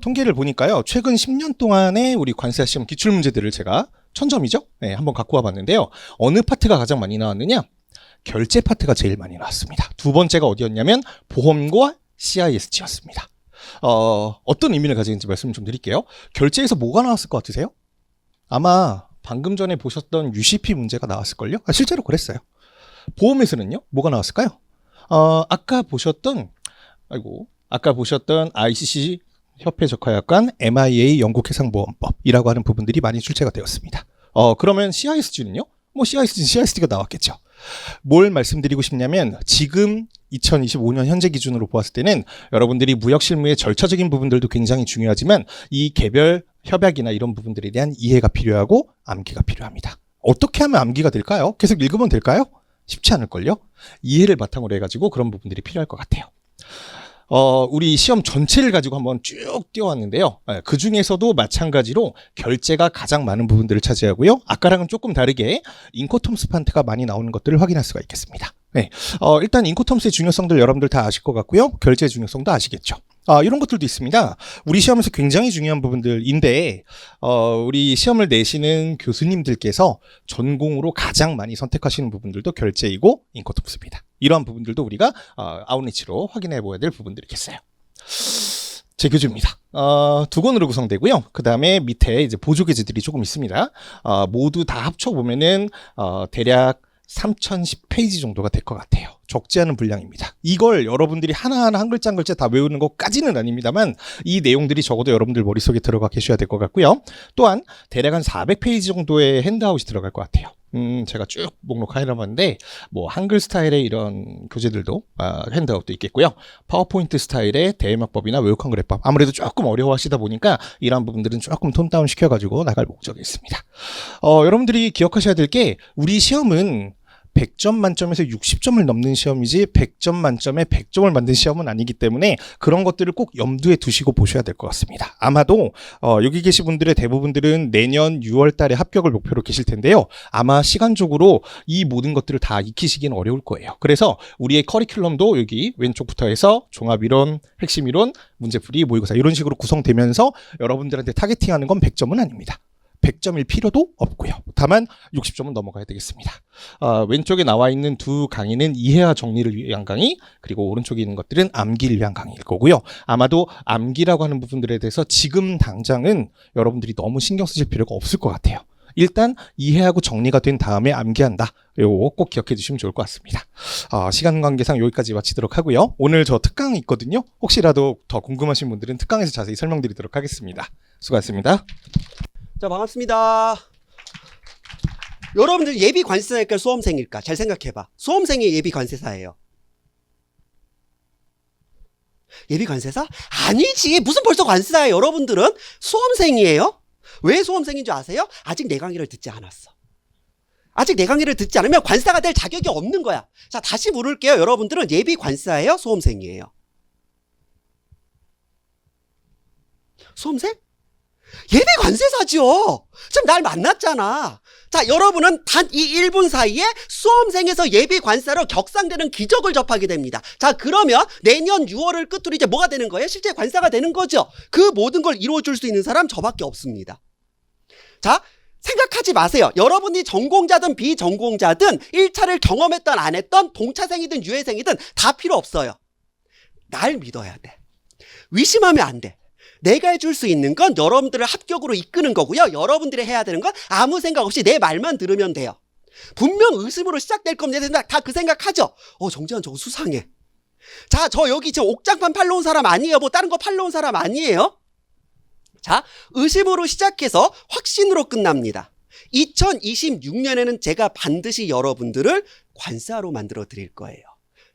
통계를 보니까요, 최근 10년 동안의 우리 관세사 시험 기출 문제들을 제가 1000점이죠? 네, 한번 갖고 와봤는데요. 어느 파트가 가장 많이 나왔느냐? 결제 파트가 제일 많이 나왔습니다. 두 번째가 어디였냐면 보험과 CISG였습니다. 어떤 의미를 가지는지 말씀 좀 드릴게요. 결제에서 뭐가 나왔을 것 같으세요? 아마 방금 전에 보셨던 UCP 문제가 나왔을걸요? 실제로 그랬어요. 보험에서는요? 뭐가 나왔을까요? 아까 보셨던 ICC 협회 적하약관 MIA 영국해상보험법이라고 하는 부분들이 많이 출제가 되었습니다. 그러면 CISG는요? 뭐 CISG가 나왔겠죠. 뭘 말씀드리고 싶냐면 지금 2025년 현재 기준으로 보았을 때는 여러분들이 무역 실무의 절차적인 부분들도 굉장히 중요하지만 이 개별 협약이나 이런 부분들에 대한 이해가 필요하고 암기가 필요합니다. 어떻게 하면 암기가 될까요? 계속 읽으면 될까요? 쉽지 않을걸요? 이해를 바탕으로 해가지고 그런 부분들이 필요할 것 같아요. 우리 시험 전체를 가지고 한번 쭉 띄워왔는데요. 그 중에서도 마찬가지로 결제가 가장 많은 부분들을 차지하고요. 아까랑은 조금 다르게 인코텀스 판트가 많이 나오는 것들을 확인할 수가 있겠습니다. 네, 일단 인코텀스의 중요성들 여러분들 다 아실 것 같고요. 결제의 중요성도 아시겠죠. 이런 것들도 있습니다. 우리 시험에서 굉장히 중요한 부분들인데 우리 시험을 내시는 교수님들께서 전공으로 가장 많이 선택하시는 부분들도 결제이고 인코텀스입니다. 이러한 부분들도 우리가 아웃리치로 확인해 보아야 될 부분들이겠어요. 제 교재입니다. 두 권으로 구성되고요. 그 다음에 밑에 이제 보조 교재들이 조금 있습니다. 모두 다 합쳐 보면은 대략 3010페이지 정도가 될 것 같아요. 적지 않은 분량입니다. 이걸 여러분들이 하나하나 한 글자 한 글자 다 외우는 것까지는 아닙니다만 이 내용들이 적어도 여러분들 머릿속에 들어가 계셔야 될 것 같고요. 또한 대략 한 400페이지 정도의 핸드아웃이 들어갈 것 같아요. 제가 쭉 목록해놨는데 뭐 한글 스타일의 이런 교재들도 핸드아웃도 있겠고요. 파워포인트 스타일의 대외막법이나 외국한 그래법 아무래도 조금 어려워하시다 보니까 이런 부분들은 조금 톤다운 시켜가지고 나갈 목적이 있습니다. 여러분들이 기억하셔야 될 게 우리 시험은 100점 만점에서 60점을 넘는 시험이지 100점 만점에 100점을 만든 시험은 아니기 때문에 그런 것들을 꼭 염두에 두시고 보셔야 될 것 같습니다. 아마도 여기 계신 분들의 대부분들은 내년 6월 달에 합격을 목표로 계실 텐데요. 아마 시간적으로 이 모든 것들을 다 익히시기는 어려울 거예요. 그래서 우리의 커리큘럼도 여기 왼쪽부터 해서 종합이론, 핵심이론, 문제풀이, 모의고사 이런 식으로 구성되면서 여러분들한테 타겟팅하는 건 100점은 아닙니다. 100점일 필요도 없고요. 다만 60점은 넘어가야 되겠습니다. 왼쪽에 나와 있는 두 강의는 이해와 정리를 위한 강의, 그리고 오른쪽에 있는 것들은 암기를 위한 강의일 거고요. 아마도 암기라고 하는 부분들에 대해서 지금 당장은 여러분들이 너무 신경 쓰실 필요가 없을 것 같아요. 일단 이해하고 정리가 된 다음에 암기한다. 요거 꼭 기억해 주시면 좋을 것 같습니다. 시간 관계상 여기까지 마치도록 하고요. 오늘 저 특강이 있거든요. 혹시라도 더 궁금하신 분들은 특강에서 자세히 설명드리도록 하겠습니다. 수고하셨습니다. 자, 반갑습니다. 여러분들 예비 관세사일까 수험생일까? 잘 생각해봐. 수험생이 예비 관세사예요. 예비 관세사? 아니지. 무슨 벌써 관세사예요. 여러분들은 수험생이에요. 왜 수험생인 줄 아세요? 아직 내 강의를 듣지 않았어. 아직 내 강의를 듣지 않으면 관세사가 될 자격이 없는 거야. 자, 다시 물을게요. 여러분들은 예비 관세사예요? 수험생이에요? 수험생? 예비 관세사죠. 지금 날 만났잖아. 자, 여러분은 단 이 1분 사이에 수험생에서 예비 관세사로 격상되는 기적을 접하게 됩니다. 자, 그러면 내년 6월을 끝으로 이제 뭐가 되는 거예요? 실제 관세사가 되는 거죠. 그 모든 걸 이루어줄 수 있는 사람 저밖에 없습니다. 자, 생각하지 마세요. 여러분이 전공자든 비전공자든 1차를 경험했던 안 했던 동차생이든 유해생이든 다 필요 없어요. 날 믿어야 돼. 의심하면 안 돼. 내가 해줄 수 있는 건 여러분들을 합격으로 이끄는 거고요. 여러분들이 해야 되는 건 아무 생각 없이 내 말만 들으면 돼요. 분명 의심으로 시작될 겁니다. 다 그 생각하죠? 정재환 저거 수상해. 자, 저 여기 지금 옥장판 팔러 온 사람 아니에요. 뭐 다른 거 팔러 온 사람 아니에요. 자, 의심으로 시작해서 확신으로 끝납니다. 2026년에는 제가 반드시 여러분들을 관세사로 만들어 드릴 거예요.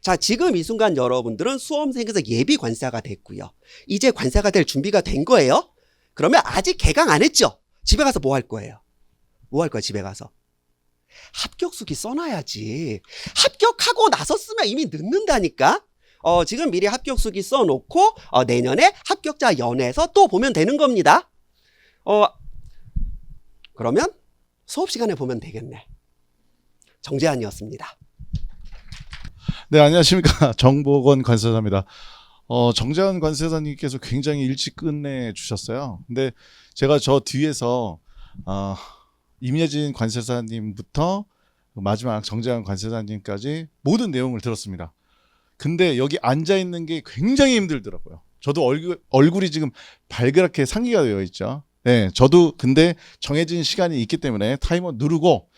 자, 지금 이 순간 여러분들은 수험생에서 예비 관세사가 됐고요. 이제 관세사가 될 준비가 된 거예요. 그러면 아직 개강 안 했죠? 집에 가서 뭐 할 거예요? 뭐 할 거야, 집에 가서? 합격수기 써놔야지. 합격하고 나서 쓰면 이미 늦는다니까? 지금 미리 합격수기 써놓고 내년에 합격자 연회에서 또 보면 되는 겁니다. 그러면 수업 시간에 보면 되겠네. 정재환이었습니다. 네, 안녕하십니까. 정보건 관세사입니다. 정재환 관세사님께서 굉장히 일찍 끝내 주셨어요. 근데 제가 저 뒤에서 임예진 관세사님부터 마지막 정재환 관세사님까지 모든 내용을 들었습니다. 근데 여기 앉아 있는 게 굉장히 힘들더라고요. 저도 얼굴이 지금 발그랗게 상기가 되어 있죠. 네, 저도 근데 정해진 시간이 있기 때문에 타이머 누르고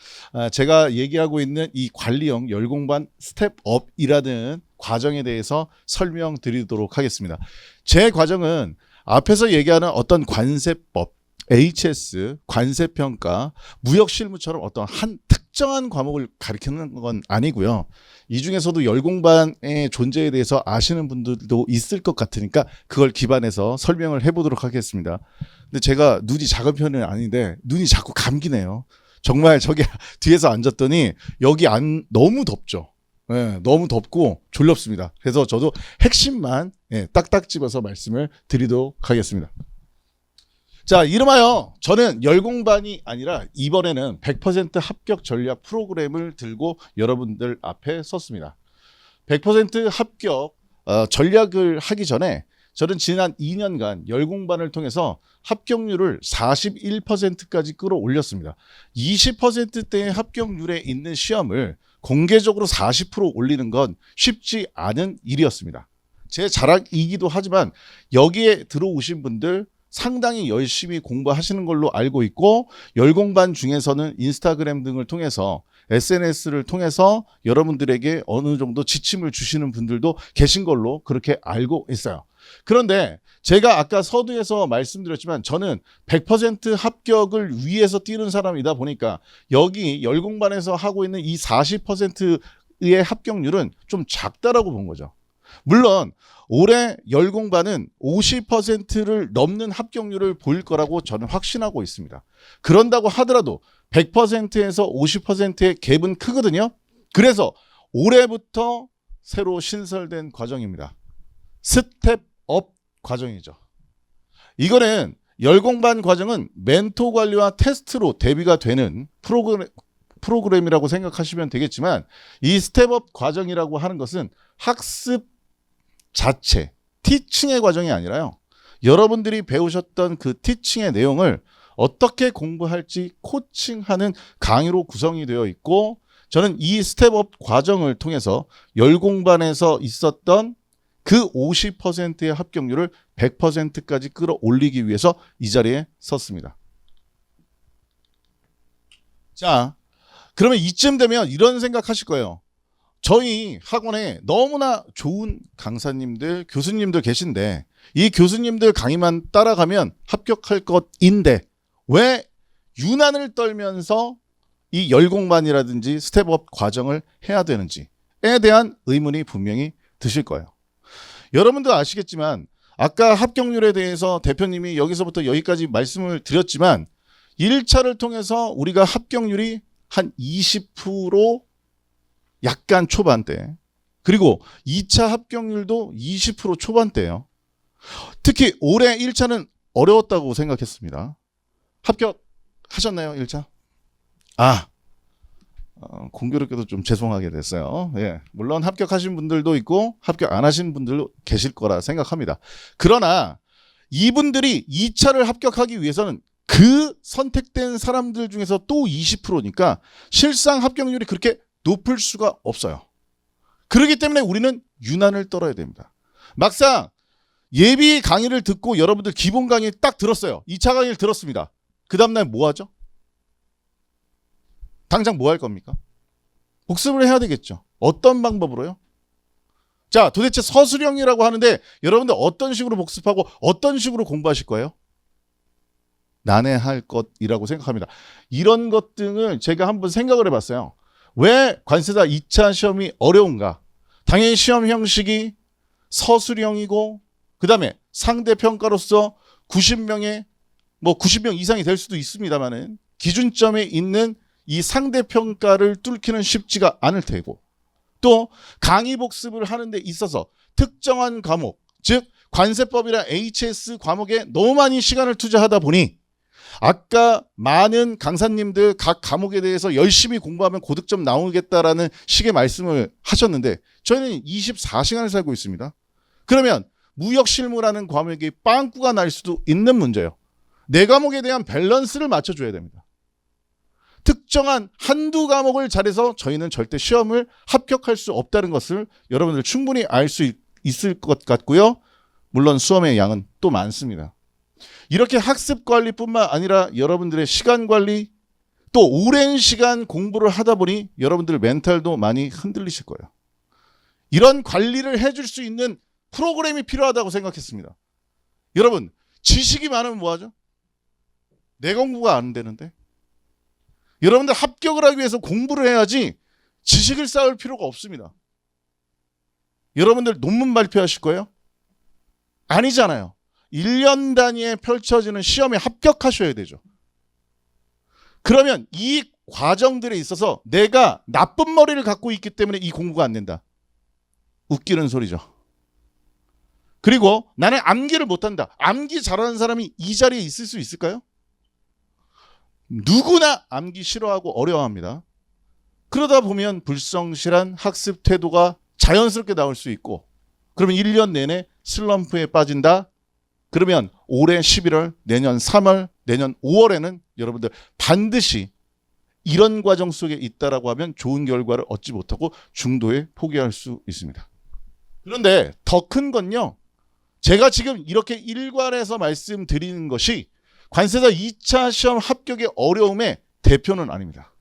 제가 얘기하고 있는 이 관리형 열공반 스텝업이라는 과정에 대해서 설명드리도록 하겠습니다. 제 과정은 앞에서 얘기하는 어떤 관세법, HS, 관세평가, 무역실무처럼 어떤 한 특정한 과목을 가리키는 건 아니고요. 이 중에서도 열공반의 존재에 대해서 아시는 분들도 있을 것 같으니까 그걸 기반해서 설명을 해보도록 하겠습니다. 근데 제가 눈이 작은 편은 아닌데 눈이 자꾸 감기네요. 정말 저기 뒤에서 앉았더니 여기 너무 덥죠. 네, 너무 덥고 졸렵습니다. 그래서 저도 핵심만 딱딱 집어서 말씀을 드리도록 하겠습니다. 자, 이름하여 저는 열공반이 아니라 이번에는 100% 합격 전략 프로그램을 들고 여러분들 앞에 섰습니다. 100% 합격 전략을 하기 전에 저는 지난 2년간 열공반을 통해서 합격률을 41%까지 끌어올렸습니다. 20%대의 합격률에 있는 시험을 공개적으로 40% 올리는 건 쉽지 않은 일이었습니다. 제 자랑이기도 하지만 여기에 들어오신 분들 상당히 열심히 공부하시는 걸로 알고 있고 열공반 중에서는 인스타그램 등을 통해서 SNS를 통해서 여러분들에게 어느 정도 지침을 주시는 분들도 계신 걸로 그렇게 알고 있어요. 그런데 제가 아까 서두에서 말씀드렸지만 저는 100% 합격을 위해서 뛰는 사람이다 보니까 여기 열공반에서 하고 있는 이 40%의 합격률은 좀 작다라고 본 거죠. 물론 올해 열공반은 50%를 넘는 합격률을 보일 거라고 저는 확신하고 있습니다. 그런다고 하더라도 100%에서 50%의 갭은 크거든요. 그래서 올해부터 새로 신설된 과정입니다. 스텝업 과정이죠. 이거는 열공반 과정은 멘토 관리와 테스트로 대비가 되는 프로그램이라고 생각하시면 되겠지만 이 스텝업 과정이라고 하는 것은 학습 자체, 티칭의 과정이 아니라요. 여러분들이 배우셨던 그 티칭의 내용을 어떻게 공부할지 코칭하는 강의로 구성이 되어 있고 저는 이 스텝업 과정을 통해서 열공반에서 있었던 그 50%의 합격률을 100%까지 끌어올리기 위해서 이 자리에 섰습니다. 자, 그러면 이쯤 되면 이런 생각하실 거예요. 저희 학원에 너무나 좋은 강사님들, 교수님들 계신데 이 교수님들 강의만 따라가면 합격할 것인데 왜 유난을 떨면서 이 열공반이라든지 스텝업 과정을 해야 되는지에 대한 의문이 분명히 드실 거예요. 여러분도 아시겠지만 아까 합격률에 대해서 대표님이 여기서부터 여기까지 말씀을 드렸지만 1차를 통해서 우리가 합격률이 한 20% 약간 초반대 그리고 2차 합격률도 20% 초반대예요. 특히 올해 1차는 어려웠다고 생각했습니다. 합격하셨나요? 1차? 공교롭게도 좀 죄송하게 됐어요. 예, 물론 합격하신 분들도 있고 합격 안 하신 분들도 계실 거라 생각합니다. 그러나 이분들이 2차를 합격하기 위해서는 그 선택된 사람들 중에서 또 20%니까 실상 합격률이 그렇게 높을 수가 없어요. 그렇기 때문에 우리는 유난을 떨어야 됩니다. 막상 예비 강의를 듣고 여러분들 기본 강의 딱 들었어요. 2차 강의를 들었습니다. 그 다음날 뭐 하죠? 당장 뭐 할 겁니까? 복습을 해야 되겠죠. 어떤 방법으로요? 자, 도대체 서술형이라고 하는데 여러분들 어떤 식으로 복습하고 어떤 식으로 공부하실 거예요? 난해할 것이라고 생각합니다. 이런 것 등을 제가 한번 생각을 해봤어요. 왜 관세사 2차 시험이 어려운가? 당연히 시험 형식이 서술형이고 그 다음에 상대평가로서 90명의 90명 이상이 될 수도 있습니다만은 기준점에 있는 이 상대평가를 뚫기는 쉽지가 않을 테고 또 강의 복습을 하는 데 있어서 특정한 과목 즉 관세법이나 HS 과목에 너무 많이 시간을 투자하다 보니 아까 많은 강사님들 각 과목에 대해서 열심히 공부하면 고득점 나오겠다라는 식의 말씀을 하셨는데 저희는 24시간을 살고 있습니다. 그러면 무역실무라는 과목이 빵꾸가 날 수도 있는 문제예요. 네 과목에 대한 밸런스를 맞춰줘야 됩니다. 특정한 한두 과목을 잘해서 저희는 절대 시험을 합격할 수 없다는 것을 여러분들 충분히 알 수 있을 것 같고요. 물론 수험의 양은 또 많습니다. 이렇게 학습 관리뿐만 아니라 여러분들의 시간 관리 또 오랜 시간 공부를 하다 보니 여러분들 멘탈도 많이 흔들리실 거예요. 이런 관리를 해줄 수 있는 프로그램이 필요하다고 생각했습니다. 여러분 지식이 많으면 뭐하죠? 내 공부가 안 되는데 여러분들 합격을 하기 위해서 공부를 해야지 지식을 쌓을 필요가 없습니다. 여러분들 논문 발표하실 거예요? 아니잖아요. 1년 단위에 펼쳐지는 시험에 합격하셔야 되죠. 그러면 이 과정들에 있어서 내가 나쁜 머리를 갖고 있기 때문에 이 공부가 안 된다. 웃기는 소리죠. 그리고 나는 암기를 못한다. 암기 잘하는 사람이 이 자리에 있을 수 있을까요? 누구나 암기 싫어하고 어려워합니다. 그러다 보면 불성실한 학습 태도가 자연스럽게 나올 수 있고 그러면 1년 내내 슬럼프에 빠진다. 그러면 올해 11월, 내년 3월, 내년 5월에는 여러분들 반드시 이런 과정 속에 있다라고 하면 좋은 결과를 얻지 못하고 중도에 포기할 수 있습니다. 그런데 더 큰 건요. 제가 지금 이렇게 일괄해서 말씀드리는 것이 관세사 2차 시험 합격의 어려움의 대표는 아닙니다.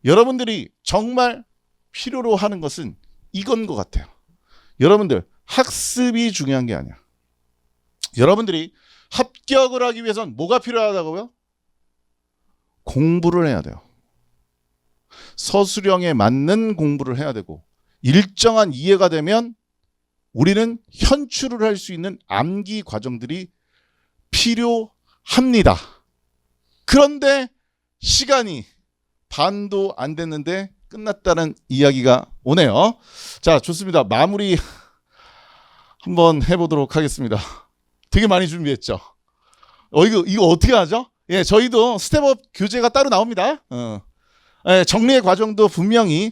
여러분들이 정말 필요로 하는 것은 이건 것 같아요. 여러분들 학습이 중요한 게 아니야. 여러분들이 합격을 하기 위해선 뭐가 필요하다고요? 공부를 해야 돼요. 서술형에 맞는 공부를 해야 되고 일정한 이해가 되면 우리는 현출을 할 수 있는 암기 과정들이 필요합니다. 그런데 시간이 반도 안 됐는데 끝났다는 이야기가 오네요. 자, 좋습니다. 마무리 한번 해보도록 하겠습니다. 되게 많이 준비했죠. 이거 어떻게 하죠? 예, 저희도 스텝업 교재가 따로 나옵니다. 예, 정리의 과정도 분명히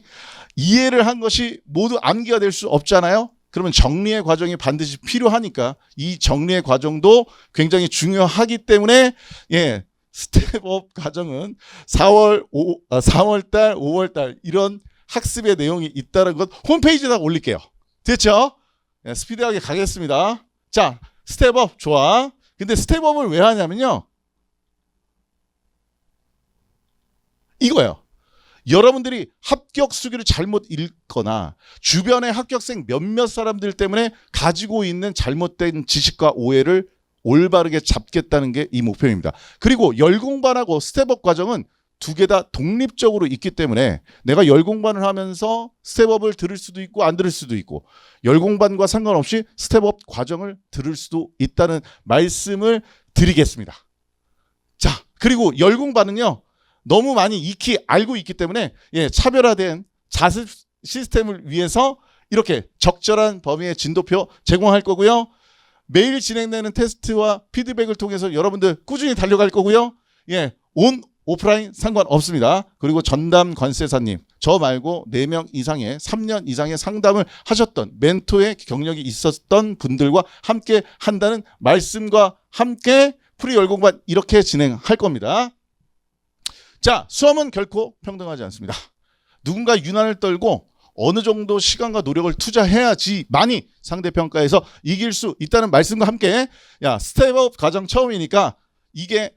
이해를 한 것이 모두 암기가 될 수 없잖아요. 그러면 정리의 과정이 반드시 필요하니까 이 정리의 과정도 굉장히 중요하기 때문에 예, 스텝업 과정은 4월 달, 5월 달 이런 학습의 내용이 있다는 것 홈페이지에다 올릴게요. 됐죠? 예, 스피드하게 가겠습니다. 자, 스텝업 좋아. 근데 스텝업을 왜 하냐면요. 이거예요. 여러분들이 합격 수기를 잘못 읽거나 주변의 합격생 몇몇 사람들 때문에 가지고 있는 잘못된 지식과 오해를 올바르게 잡겠다는 게 이 목표입니다. 그리고 열공반하고 스텝업 과정은 두 개 다 독립적으로 있기 때문에 내가 열공반을 하면서 스텝업을 들을 수도 있고 안 들을 수도 있고 열공반과 상관없이 스텝업 과정을 들을 수도 있다는 말씀을 드리겠습니다. 자, 그리고 열공반은요. 너무 많이 익히 알고 있기 때문에 예, 차별화된 자습 시스템을 위해서 이렇게 적절한 범위의 진도표 제공할 거고요. 매일 진행되는 테스트와 피드백을 통해서 여러분들 꾸준히 달려갈 거고요. 예, 온 오프라인 상관없습니다. 그리고 전담 관세사님, 저 말고 4명 이상의 3년 이상의 상담을 하셨던 멘토의 경력이 있었던 분들과 함께 한다는 말씀과 함께 프리 열공반 이렇게 진행할 겁니다. 자, 수험은 결코 평등하지 않습니다. 누군가 유난을 떨고 어느 정도 시간과 노력을 투자해야지만이 상대평가에서 이길 수 있다는 말씀과 함께 야, 스텝업 과정 처음이니까 이게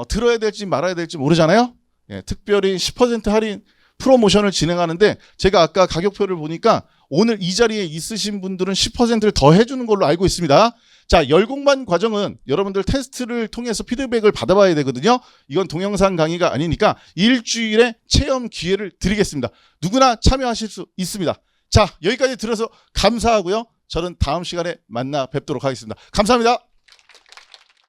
들어야 될지 말아야 될지 모르잖아요. 예, 특별히 10% 할인 프로모션을 진행하는데 제가 아까 가격표를 보니까 오늘 이 자리에 있으신 분들은 10%를 더 해주는 걸로 알고 있습니다. 자, 열공반 과정은 여러분들 테스트를 통해서 피드백을 받아봐야 되거든요. 이건 동영상 강의가 아니니까 일주일의 체험 기회를 드리겠습니다. 누구나 참여하실 수 있습니다. 자, 여기까지 들어서 감사하고요. 저는 다음 시간에 만나 뵙도록 하겠습니다. 감사합니다.